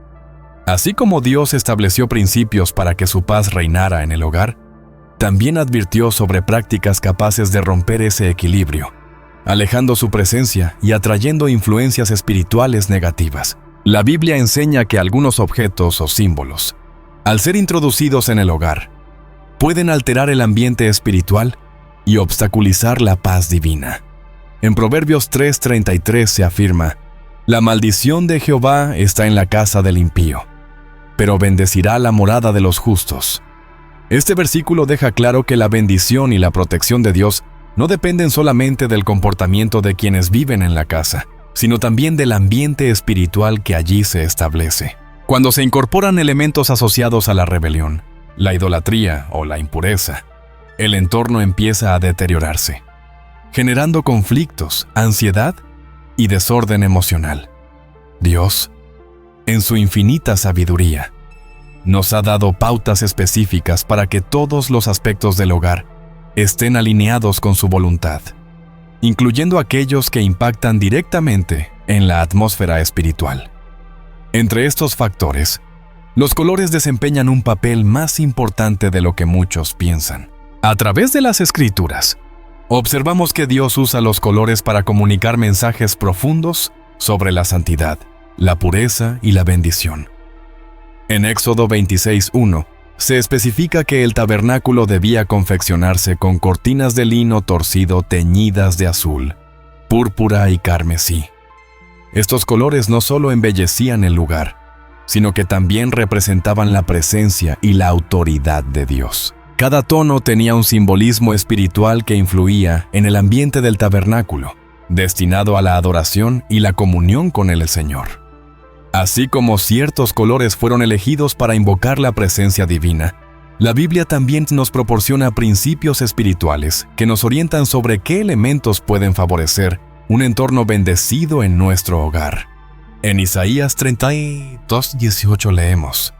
Así como Dios estableció principios para que su paz reinara en el hogar, también advirtió sobre prácticas capaces de romper ese equilibrio, alejando su presencia y atrayendo influencias espirituales negativas. La Biblia enseña que algunos objetos o símbolos, al ser introducidos en el hogar, pueden alterar el ambiente espiritual y obstaculizar la paz divina. En Proverbios 3:33 se afirma: «La maldición de Jehová está en la casa del impío, pero bendecirá la morada de los justos». Este versículo deja claro que la bendición y la protección de Dios no dependen solamente del comportamiento de quienes viven en la casa, sino también del ambiente espiritual que allí se establece. Cuando se incorporan elementos asociados a la rebelión, la idolatría o la impureza, el entorno empieza a deteriorarse, generando conflictos, ansiedad y desorden emocional. Dios, en su infinita sabiduría, nos ha dado pautas específicas para que todos los aspectos del hogar estén alineados con su voluntad, incluyendo aquellos que impactan directamente en la atmósfera espiritual. Entre estos factores, los colores desempeñan un papel más importante de lo que muchos piensan. A través de las Escrituras, observamos que Dios usa los colores para comunicar mensajes profundos sobre la santidad, la pureza y la bendición. En Éxodo 26:1, se especifica que el tabernáculo debía confeccionarse con cortinas de lino torcido teñidas de azul, púrpura y carmesí. Estos colores no solo embellecían el lugar, sino que también representaban la presencia y la autoridad de Dios. Cada tono tenía un simbolismo espiritual que influía en el ambiente del tabernáculo, destinado a la adoración y la comunión con el Señor. Así como ciertos colores fueron elegidos para invocar la presencia divina, la Biblia también nos proporciona principios espirituales que nos orientan sobre qué elementos pueden favorecer un entorno bendecido en nuestro hogar. En Isaías 32:18 leemos: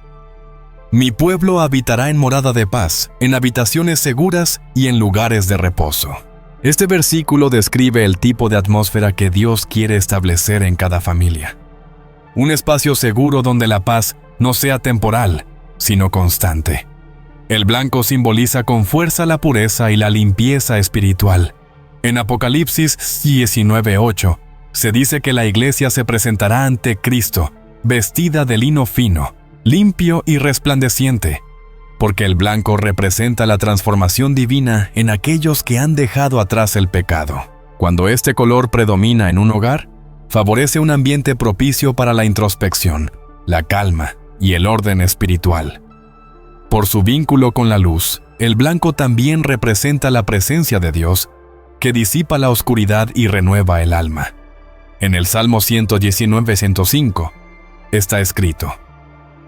«Mi pueblo habitará en morada de paz, en habitaciones seguras y en lugares de reposo». Este versículo describe el tipo de atmósfera que Dios quiere establecer en cada familia. Un espacio seguro donde la paz no sea temporal, sino constante. El blanco simboliza con fuerza la pureza y la limpieza espiritual. En Apocalipsis 19:8, se dice que la iglesia se presentará ante Cristo, vestida de lino fino, limpio y resplandeciente, porque el blanco representa la transformación divina en aquellos que han dejado atrás el pecado. Cuando este color predomina en un hogar, favorece un ambiente propicio para la introspección, la calma y el orden espiritual. Por su vínculo con la luz, el blanco también representa la presencia de Dios, que disipa la oscuridad y renueva el alma. En el Salmo 119:105 está escrito: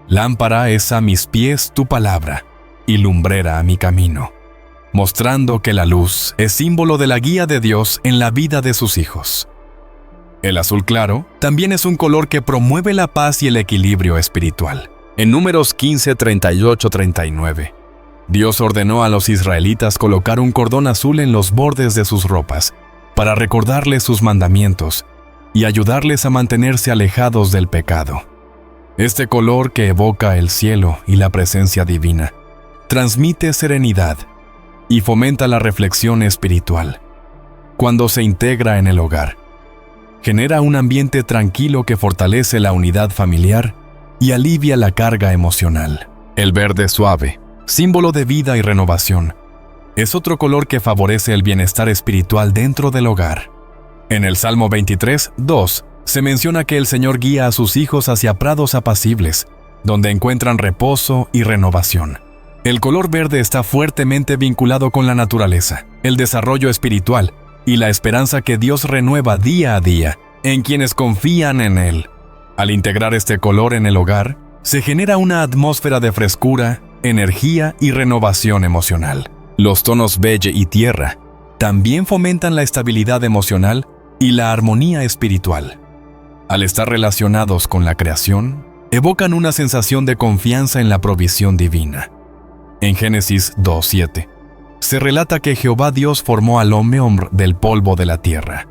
«Lámpara es a mis pies tu palabra, y lumbrera a mi camino», mostrando que la luz es símbolo de la guía de Dios en la vida de sus hijos. El azul claro también es un color que promueve la paz y el equilibrio espiritual. En Números 15:38-39, Dios ordenó a los israelitas colocar un cordón azul en los bordes de sus ropas para recordarles sus mandamientos y ayudarles a mantenerse alejados del pecado. Este color, que evoca el cielo y la presencia divina, transmite serenidad y fomenta la reflexión espiritual. Cuando se integra en el hogar, genera un ambiente tranquilo que fortalece la unidad familiar y alivia la carga emocional. El verde suave, símbolo de vida y renovación, es otro color que favorece el bienestar espiritual dentro del hogar. En el Salmo 23:2 se menciona que el Señor guía a sus hijos hacia prados apacibles, donde encuentran reposo y renovación. El color verde está fuertemente vinculado con la naturaleza, el desarrollo espiritual y la esperanza que Dios renueva día a día en quienes confían en Él. Al integrar este color en el hogar, se genera una atmósfera de frescura, energía y renovación emocional. Los tonos beige y tierra también fomentan la estabilidad emocional y la armonía espiritual. Al estar relacionados con la creación, evocan una sensación de confianza en la provisión divina. En Génesis 2:7, se relata que Jehová Dios formó al hombre del polvo de la tierra,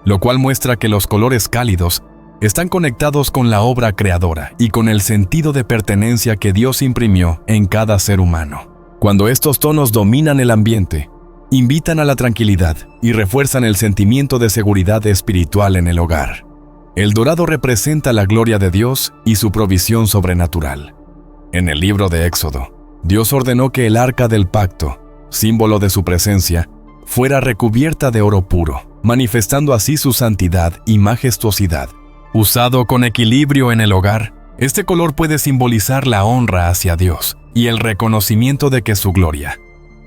lo cual muestra que los colores cálidos están conectados con la obra creadora y con el sentido de pertenencia que Dios imprimió en cada ser humano. Cuando estos tonos dominan el ambiente, invitan a la tranquilidad y refuerzan el sentimiento de seguridad espiritual en el hogar. El dorado representa la gloria de Dios y su provisión sobrenatural. En el libro de Éxodo, Dios ordenó que el arca del pacto, símbolo de su presencia, fuera recubierta de oro puro, manifestando así su santidad y majestuosidad. Usado con equilibrio en el hogar, este color puede simbolizar la honra hacia Dios y el reconocimiento de que su gloria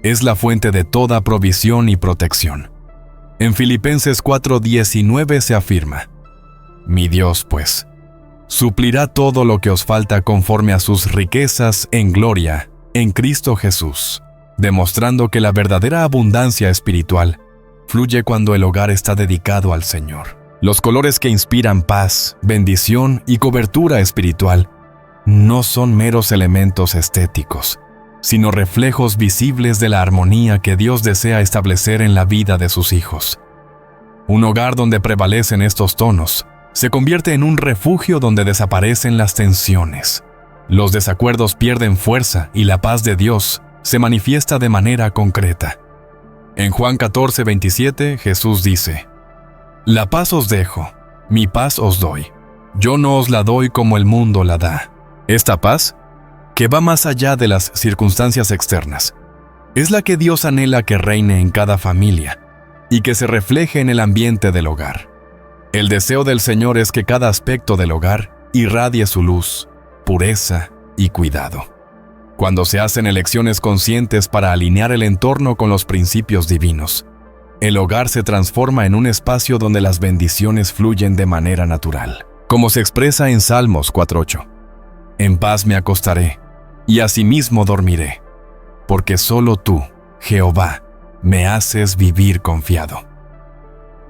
es la fuente de toda provisión y protección. En Filipenses 4:19 se afirma: Mi Dios, pues, suplirá todo lo que os falta conforme a sus riquezas en gloria en Cristo Jesús, demostrando que la verdadera abundancia espiritual fluye cuando el hogar está dedicado al Señor. Los colores que inspiran paz, bendición y cobertura espiritual no son meros elementos estéticos, sino reflejos visibles de la armonía que Dios desea establecer en la vida de sus hijos. Un hogar donde prevalecen estos tonos se convierte en un refugio donde desaparecen las tensiones. Los desacuerdos pierden fuerza y la paz de Dios se manifiesta de manera concreta. En Juan 14:27, Jesús dice: La paz os dejo, mi paz os doy. Yo no os la doy como el mundo la da. Esta paz, que va más allá de las circunstancias externas, es la que Dios anhela que reine en cada familia y que se refleje en el ambiente del hogar. El deseo del Señor es que cada aspecto del hogar irradie su luz, pureza y cuidado. Cuando se hacen elecciones conscientes para alinear el entorno con los principios divinos, el hogar se transforma en un espacio donde las bendiciones fluyen de manera natural, como se expresa en Salmos 4:8. En paz me acostaré, y asimismo dormiré, porque solo tú, Jehová, me haces vivir confiado.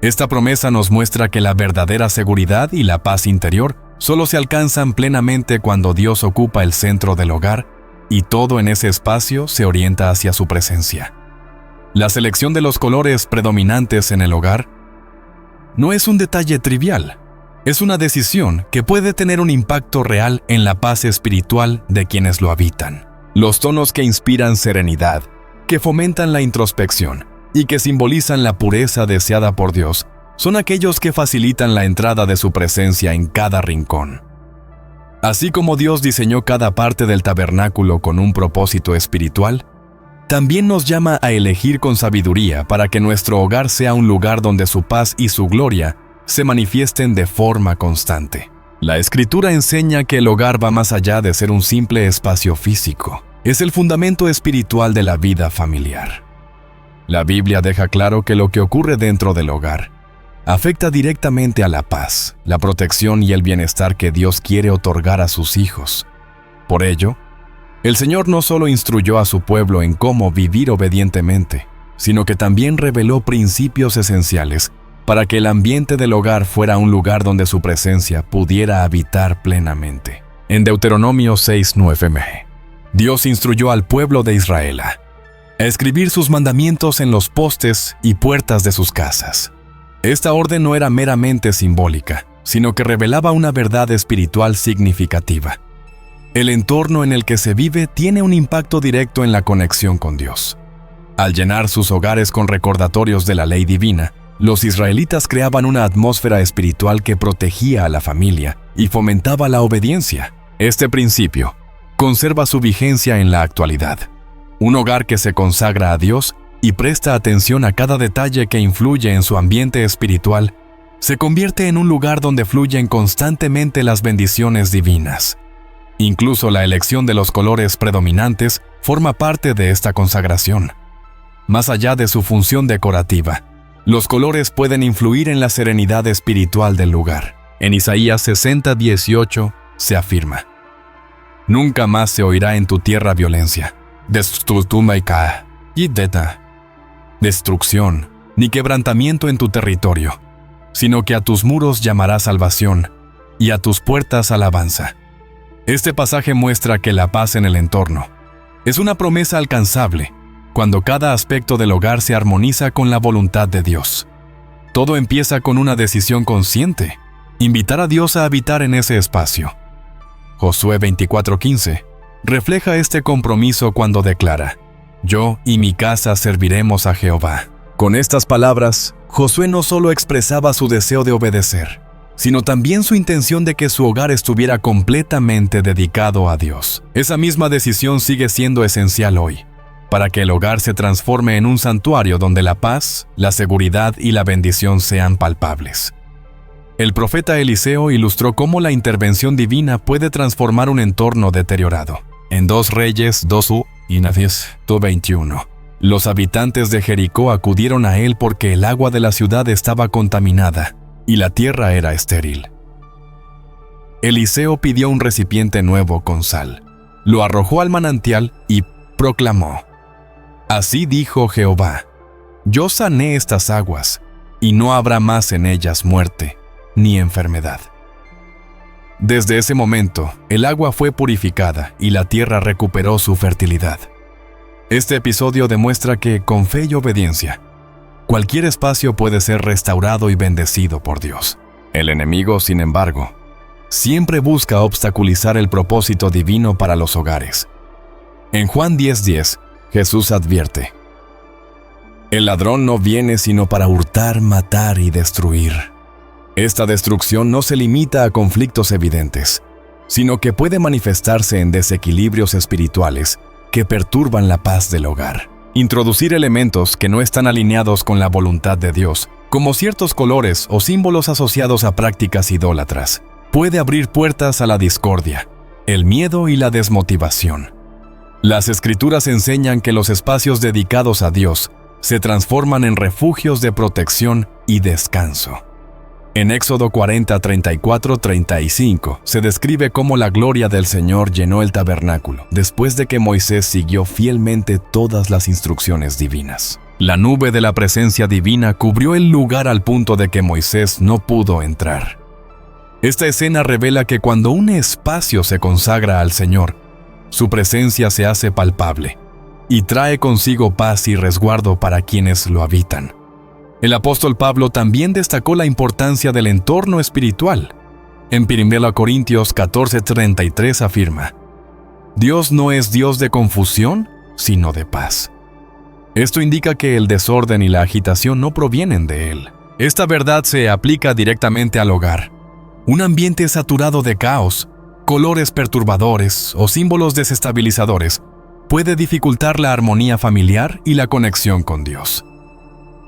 Esta promesa nos muestra que la verdadera seguridad y la paz interior solo se alcanzan plenamente cuando Dios ocupa el centro del hogar y todo en ese espacio se orienta hacia su presencia. La selección de los colores predominantes en el hogar no es un detalle trivial, es una decisión que puede tener un impacto real en la paz espiritual de quienes lo habitan. Los tonos que inspiran serenidad, que fomentan la introspección y que simbolizan la pureza deseada por Dios, son aquellos que facilitan la entrada de su presencia en cada rincón. Así como Dios diseñó cada parte del tabernáculo con un propósito espiritual, también nos llama a elegir con sabiduría para que nuestro hogar sea un lugar donde su paz y su gloria se manifiesten de forma constante. La Escritura enseña que el hogar va más allá de ser un simple espacio físico. Es el fundamento espiritual de la vida familiar. La Biblia deja claro que lo que ocurre dentro del hogar afecta directamente a la paz, la protección y el bienestar que Dios quiere otorgar a sus hijos. Por ello, el Señor no solo instruyó a su pueblo en cómo vivir obedientemente, sino que también reveló principios esenciales para que el ambiente del hogar fuera un lugar donde su presencia pudiera habitar plenamente. En Deuteronomio 6:9, Dios instruyó al pueblo de Israel a escribir sus mandamientos en los postes y puertas de sus casas. Esta orden no era meramente simbólica, sino que revelaba una verdad espiritual significativa. El entorno en el que se vive tiene un impacto directo en la conexión con Dios. Al llenar sus hogares con recordatorios de la ley divina, los israelitas creaban una atmósfera espiritual que protegía a la familia y fomentaba la obediencia. Este principio conserva su vigencia en la actualidad. Un hogar que se consagra a Dios y presta atención a cada detalle que influye en su ambiente espiritual, se convierte en un lugar donde fluyen constantemente las bendiciones divinas. Incluso la elección de los colores predominantes forma parte de esta consagración. Más allá de su función decorativa, los colores pueden influir en la serenidad espiritual del lugar. En Isaías 60:18 se afirma: Nunca más se oirá en tu tierra violencia, destrucción, ni quebrantamiento en tu territorio, sino que a tus muros llamará salvación y a tus puertas alabanza. Este pasaje muestra que la paz en el entorno es una promesa alcanzable cuando cada aspecto del hogar se armoniza con la voluntad de Dios. Todo empieza con una decisión consciente: invitar a Dios a habitar en ese espacio. Josué 24:15 refleja este compromiso cuando declara: Yo y mi casa serviremos a Jehová. Con estas palabras, Josué no solo expresaba su deseo de obedecer, sino también su intención de que su hogar estuviera completamente dedicado a Dios. Esa misma decisión sigue siendo esencial hoy, para que el hogar se transforme en un santuario donde la paz, la seguridad y la bendición sean palpables. El profeta Eliseo ilustró cómo la intervención divina puede transformar un entorno deteriorado. En 2 Reyes 2:21, los habitantes de Jericó acudieron a él porque el agua de la ciudad estaba contaminada y la tierra era estéril. Eliseo pidió un recipiente nuevo con sal, lo arrojó al manantial y proclamó: Así dijo Jehová, yo sané estas aguas, y no habrá más en ellas muerte ni enfermedad. Desde ese momento, el agua fue purificada y la tierra recuperó su fertilidad. Este episodio demuestra que, con fe y obediencia, cualquier espacio puede ser restaurado y bendecido por Dios. El enemigo, sin embargo, siempre busca obstaculizar el propósito divino para los hogares. En Juan 10:10, Jesús advierte: El ladrón no viene sino para hurtar, matar y destruir. Esta destrucción no se limita a conflictos evidentes, sino que puede manifestarse en desequilibrios espirituales que perturban la paz del hogar. Introducir elementos que no están alineados con la voluntad de Dios, como ciertos colores o símbolos asociados a prácticas idólatras, puede abrir puertas a la discordia, el miedo y la desmotivación. Las Escrituras enseñan que los espacios dedicados a Dios se transforman en refugios de protección y descanso. En Éxodo 40:34-35 se describe cómo la gloria del Señor llenó el tabernáculo después de que Moisés siguió fielmente todas las instrucciones divinas. La nube de la presencia divina cubrió el lugar al punto de que Moisés no pudo entrar. Esta escena revela que cuando un espacio se consagra al Señor, su presencia se hace palpable y trae consigo paz y resguardo para quienes lo habitan. El apóstol Pablo también destacó la importancia del entorno espiritual. En 1 Corintios 14:33 afirma: Dios no es Dios de confusión, sino de paz. Esto indica que el desorden y la agitación no provienen de Él. Esta verdad se aplica directamente al hogar. Un ambiente saturado de caos, colores perturbadores o símbolos desestabilizadores puede dificultar la armonía familiar y la conexión con Dios.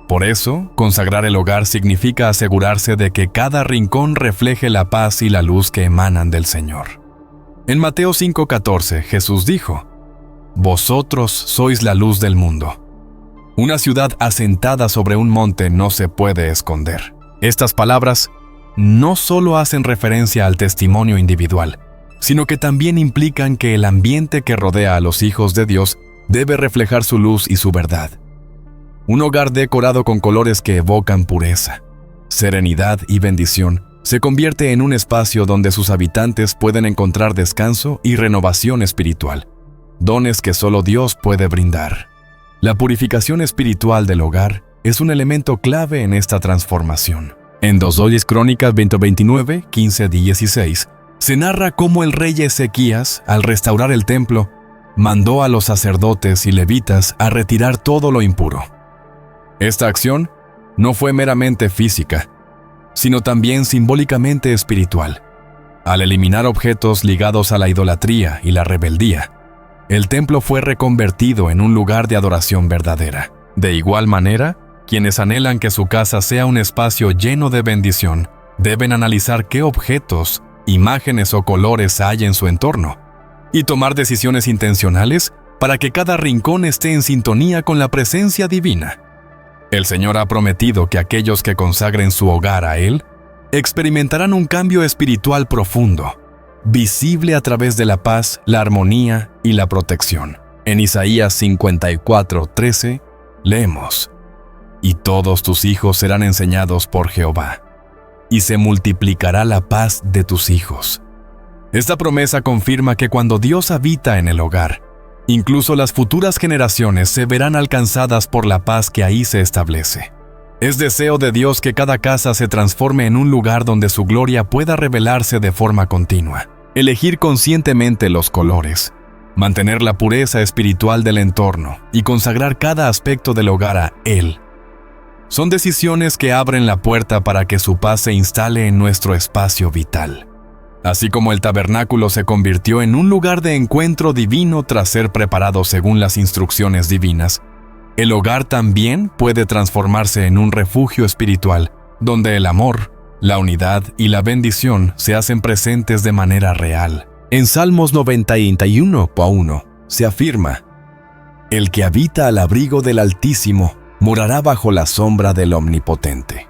Por eso, consagrar el hogar significa asegurarse de que cada rincón refleje la paz y la luz que emanan del Señor. En Mateo 5:14, Jesús dijo: Vosotros sois la luz del mundo. Una ciudad asentada sobre un monte no se puede esconder. Estas palabras no solo hacen referencia al testimonio individual, sino que también implican que el ambiente que rodea a los hijos de Dios debe reflejar su luz y su verdad. Un hogar decorado con colores que evocan pureza, serenidad y bendición se convierte en un espacio donde sus habitantes pueden encontrar descanso y renovación espiritual, dones que solo Dios puede brindar. La purificación espiritual del hogar es un elemento clave en esta transformación. En 2 Crónicas 20:29, 15-16, se narra cómo el rey Ezequías, al restaurar el templo, mandó a los sacerdotes y levitas a retirar todo lo impuro. Esta acción no fue meramente física, sino también simbólicamente espiritual. Al eliminar objetos ligados a la idolatría y la rebeldía, el templo fue reconvertido en un lugar de adoración verdadera. De igual manera, quienes anhelan que su casa sea un espacio lleno de bendición, deben analizar qué objetos imágenes o colores hay en su entorno, y tomar decisiones intencionales para que cada rincón esté en sintonía con la presencia divina. El Señor ha prometido que aquellos que consagren su hogar a Él experimentarán un cambio espiritual profundo, visible a través de la paz, la armonía y la protección. En Isaías 54:13 leemos: «Y todos tus hijos serán enseñados por Jehová, y se multiplicará la paz de tus hijos». Esta promesa confirma que cuando Dios habita en el hogar, incluso las futuras generaciones se verán alcanzadas por la paz que ahí se establece. Es deseo de Dios que cada casa se transforme en un lugar donde su gloria pueda revelarse de forma continua. Elegir conscientemente los colores, mantener la pureza espiritual del entorno y consagrar cada aspecto del hogar a Él son decisiones que abren la puerta para que su paz se instale en nuestro espacio vital. Así como el tabernáculo se convirtió en un lugar de encuentro divino tras ser preparado según las instrucciones divinas, el hogar también puede transformarse en un refugio espiritual, donde el amor, la unidad y la bendición se hacen presentes de manera real. En Salmos 91:1 se afirma: «El que habita al abrigo del Altísimo morará bajo la sombra del Omnipotente».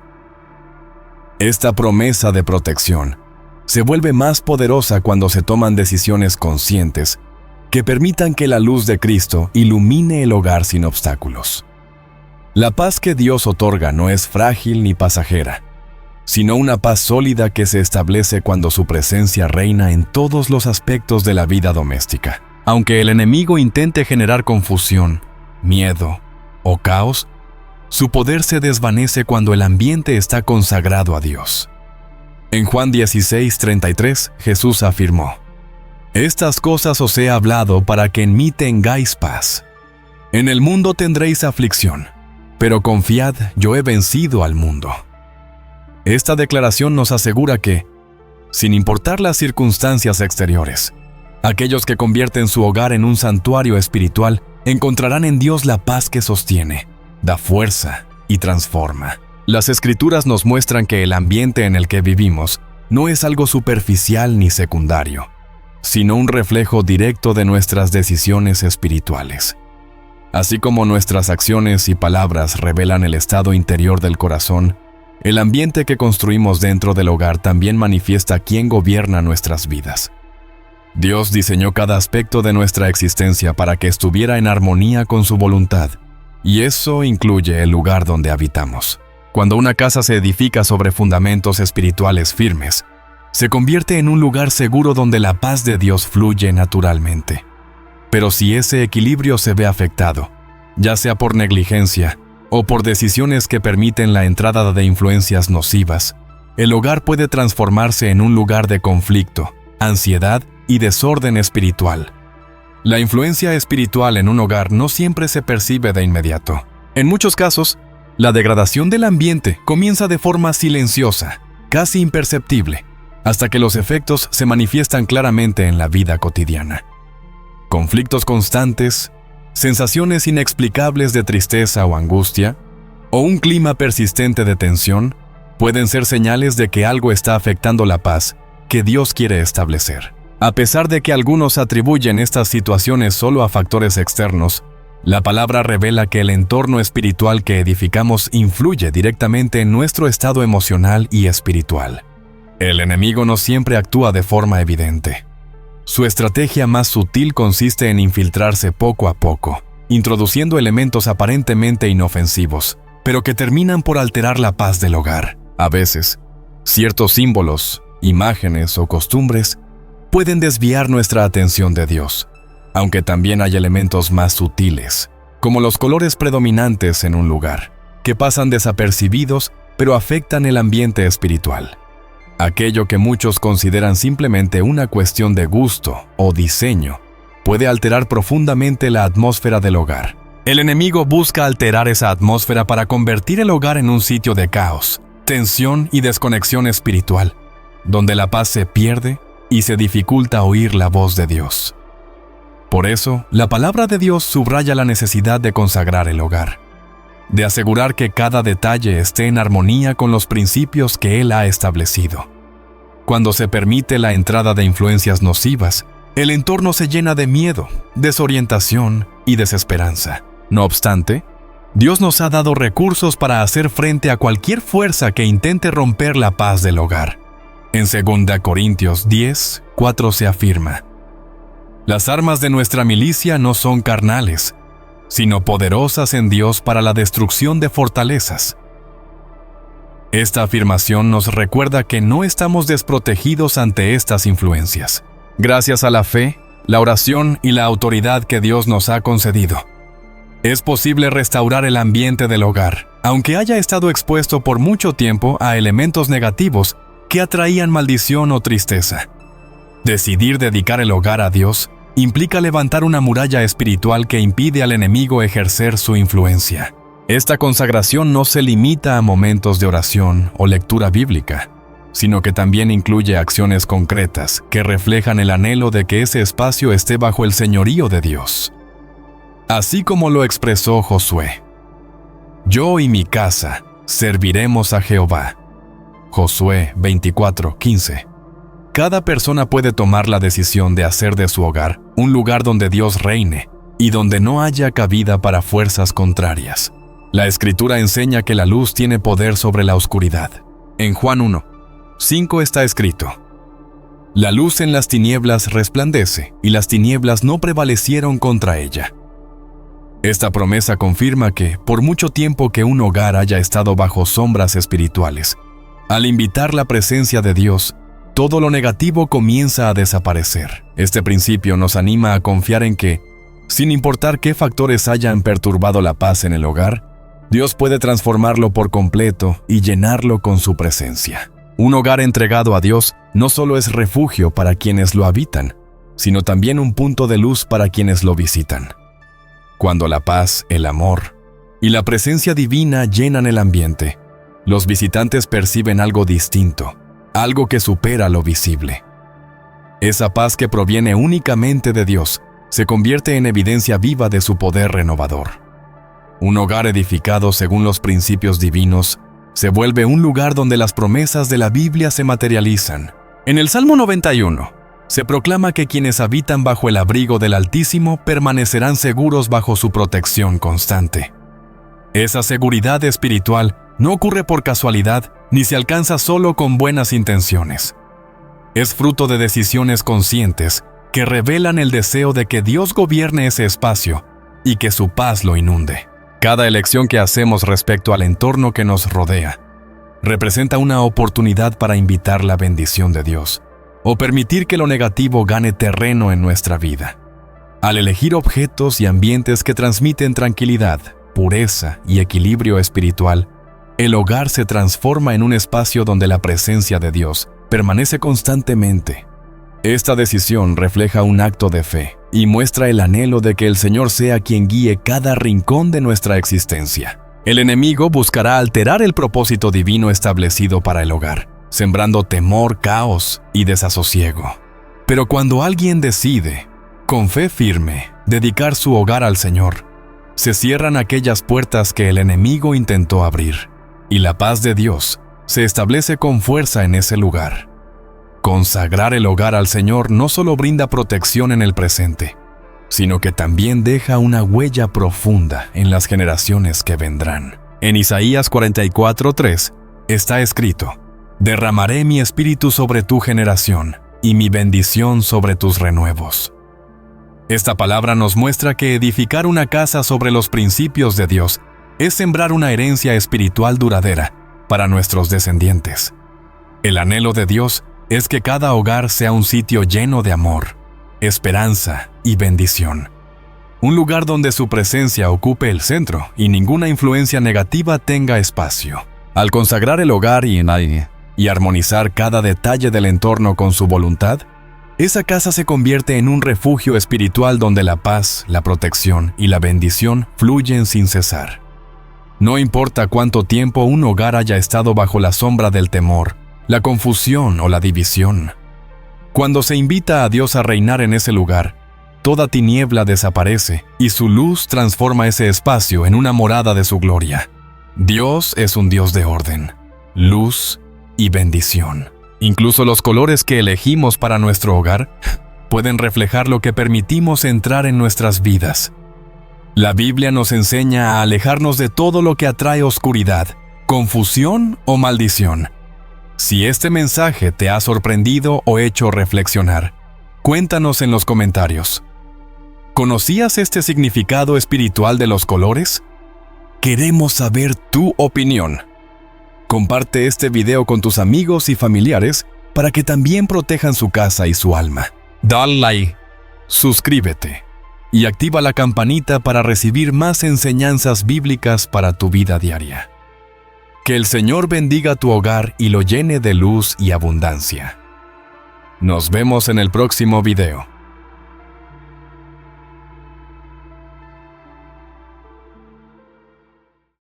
Esta promesa de protección se vuelve más poderosa cuando se toman decisiones conscientes que permitan que la luz de Cristo ilumine el hogar sin obstáculos. La paz que Dios otorga no es frágil ni pasajera, sino una paz sólida que se establece cuando su presencia reina en todos los aspectos de la vida doméstica. Aunque el enemigo intente generar confusión, miedo o caos, su poder se desvanece cuando el ambiente está consagrado a Dios. En Juan 16:33, Jesús afirmó: «Estas cosas os he hablado para que en mí tengáis paz. En el mundo tendréis aflicción, pero confiad, yo he vencido al mundo». Esta declaración nos asegura que, sin importar las circunstancias exteriores, aquellos que convierten su hogar en un santuario espiritual encontrarán en Dios la paz que sostiene, da fuerza y transforma. Las Escrituras nos muestran que el ambiente en el que vivimos no es algo superficial ni secundario, sino un reflejo directo de nuestras decisiones espirituales. Así como nuestras acciones y palabras revelan el estado interior del corazón, el ambiente que construimos dentro del hogar también manifiesta quién gobierna nuestras vidas. Dios diseñó cada aspecto de nuestra existencia para que estuviera en armonía con su voluntad, y eso incluye el lugar donde habitamos. Cuando una casa se edifica sobre fundamentos espirituales firmes, se convierte en un lugar seguro donde la paz de Dios fluye naturalmente. Pero si ese equilibrio se ve afectado, ya sea por negligencia o por decisiones que permiten la entrada de influencias nocivas, el hogar puede transformarse en un lugar de conflicto, ansiedad y desorden espiritual. La influencia espiritual en un hogar no siempre se percibe de inmediato. En muchos casos, la degradación del ambiente comienza de forma silenciosa, casi imperceptible, hasta que los efectos se manifiestan claramente en la vida cotidiana. Conflictos constantes, sensaciones inexplicables de tristeza o angustia, o un clima persistente de tensión, pueden ser señales de que algo está afectando la paz que Dios quiere establecer. A pesar de que algunos atribuyen estas situaciones solo a factores externos, la palabra revela que el entorno espiritual que edificamos influye directamente en nuestro estado emocional y espiritual. El enemigo no siempre actúa de forma evidente. Su estrategia más sutil consiste en infiltrarse poco a poco, introduciendo elementos aparentemente inofensivos, pero que terminan por alterar la paz del hogar. A veces, ciertos símbolos, imágenes o costumbres pueden desviar nuestra atención de Dios, aunque también hay elementos más sutiles, como los colores predominantes en un lugar, que pasan desapercibidos pero afectan el ambiente espiritual. Aquello que muchos consideran simplemente una cuestión de gusto o diseño puede alterar profundamente la atmósfera del hogar. El enemigo busca alterar esa atmósfera para convertir el hogar en un sitio de caos, tensión y desconexión espiritual, donde la paz se pierde y se dificulta oír la voz de Dios. Por eso, la palabra de Dios subraya la necesidad de consagrar el hogar, de asegurar que cada detalle esté en armonía con los principios que Él ha establecido. Cuando se permite la entrada de influencias nocivas, el entorno se llena de miedo, desorientación y desesperanza. No obstante, Dios nos ha dado recursos para hacer frente a cualquier fuerza que intente romper la paz del hogar. En 2 Corintios 10, 4 se afirma: las armas de nuestra milicia no son carnales, sino poderosas en Dios para la destrucción de fortalezas. Esta afirmación nos recuerda que no estamos desprotegidos ante estas influencias. Gracias a la fe, la oración y la autoridad que Dios nos ha concedido, es posible restaurar el ambiente del hogar, aunque haya estado expuesto por mucho tiempo a elementos negativos que atraían maldición o tristeza. Decidir dedicar el hogar a Dios implica levantar una muralla espiritual que impide al enemigo ejercer su influencia. Esta consagración no se limita a momentos de oración o lectura bíblica, sino que también incluye acciones concretas que reflejan el anhelo de que ese espacio esté bajo el señorío de Dios. Así como lo expresó Josué: yo y mi casa serviremos a Jehová. Josué 24:15. Cada persona puede tomar la decisión de hacer de su hogar un lugar donde Dios reine y donde no haya cabida para fuerzas contrarias. La Escritura enseña que la luz tiene poder sobre la oscuridad. En Juan 1:5 está escrito: la luz en las tinieblas resplandece, y las tinieblas no prevalecieron contra ella. Esta promesa confirma que, por mucho tiempo que un hogar haya estado bajo sombras espirituales, al invitar la presencia de Dios, todo lo negativo comienza a desaparecer. Este principio nos anima a confiar en que, sin importar qué factores hayan perturbado la paz en el hogar, Dios puede transformarlo por completo y llenarlo con su presencia. Un hogar entregado a Dios no solo es refugio para quienes lo habitan, sino también un punto de luz para quienes lo visitan. Cuando la paz, el amor y la presencia divina llenan el ambiente, los visitantes perciben algo distinto, algo que supera lo visible. Esa paz que proviene únicamente de Dios se convierte en evidencia viva de su poder renovador. Un hogar edificado según los principios divinos se vuelve un lugar donde las promesas de la Biblia se materializan. En el Salmo 91, se proclama que quienes habitan bajo el abrigo del Altísimo permanecerán seguros bajo su protección constante. Esa seguridad espiritual no ocurre por casualidad ni se alcanza solo con buenas intenciones. Es fruto de decisiones conscientes que revelan el deseo de que Dios gobierne ese espacio y que su paz lo inunde. Cada elección que hacemos respecto al entorno que nos rodea representa una oportunidad para invitar la bendición de Dios o permitir que lo negativo gane terreno en nuestra vida. Al elegir objetos y ambientes que transmiten tranquilidad, pureza y equilibrio espiritual, el hogar se transforma en un espacio donde la presencia de Dios permanece constantemente. Esta decisión refleja un acto de fe y muestra el anhelo de que el Señor sea quien guíe cada rincón de nuestra existencia. El enemigo buscará alterar el propósito divino establecido para el hogar, sembrando temor, caos y desasosiego. Pero cuando alguien decide, con fe firme, dedicar su hogar al Señor, se cierran aquellas puertas que el enemigo intentó abrir, y la paz de Dios se establece con fuerza en ese lugar. Consagrar el hogar al Señor no solo brinda protección en el presente, sino que también deja una huella profunda en las generaciones que vendrán. En Isaías 44:3 está escrito: derramaré mi espíritu sobre tu generación y mi bendición sobre tus renuevos. Esta palabra nos muestra que edificar una casa sobre los principios de Dios es sembrar una herencia espiritual duradera para nuestros descendientes. El anhelo de Dios es que cada hogar sea un sitio lleno de amor, esperanza y bendición. Un lugar donde su presencia ocupe el centro y ninguna influencia negativa tenga espacio. Al consagrar el hogar y armonizar cada detalle del entorno con su voluntad, esa casa se convierte en un refugio espiritual donde la paz, la protección y la bendición fluyen sin cesar. No importa cuánto tiempo un hogar haya estado bajo la sombra del temor, la confusión o la división. Cuando se invita a Dios a reinar en ese lugar, toda tiniebla desaparece y su luz transforma ese espacio en una morada de su gloria. Dios es un Dios de orden, luz y bendición. Incluso los colores que elegimos para nuestro hogar pueden reflejar lo que permitimos entrar en nuestras vidas. La Biblia nos enseña a alejarnos de todo lo que atrae oscuridad, confusión o maldición. Si este mensaje te ha sorprendido o hecho reflexionar, cuéntanos en los comentarios. ¿Conocías este significado espiritual de los colores? Queremos saber tu opinión. Comparte este video con tus amigos y familiares para que también protejan su casa y su alma. Dale like, suscríbete y activa la campanita para recibir más enseñanzas bíblicas para tu vida diaria. Que el Señor bendiga tu hogar y lo llene de luz y abundancia. Nos vemos en el próximo video.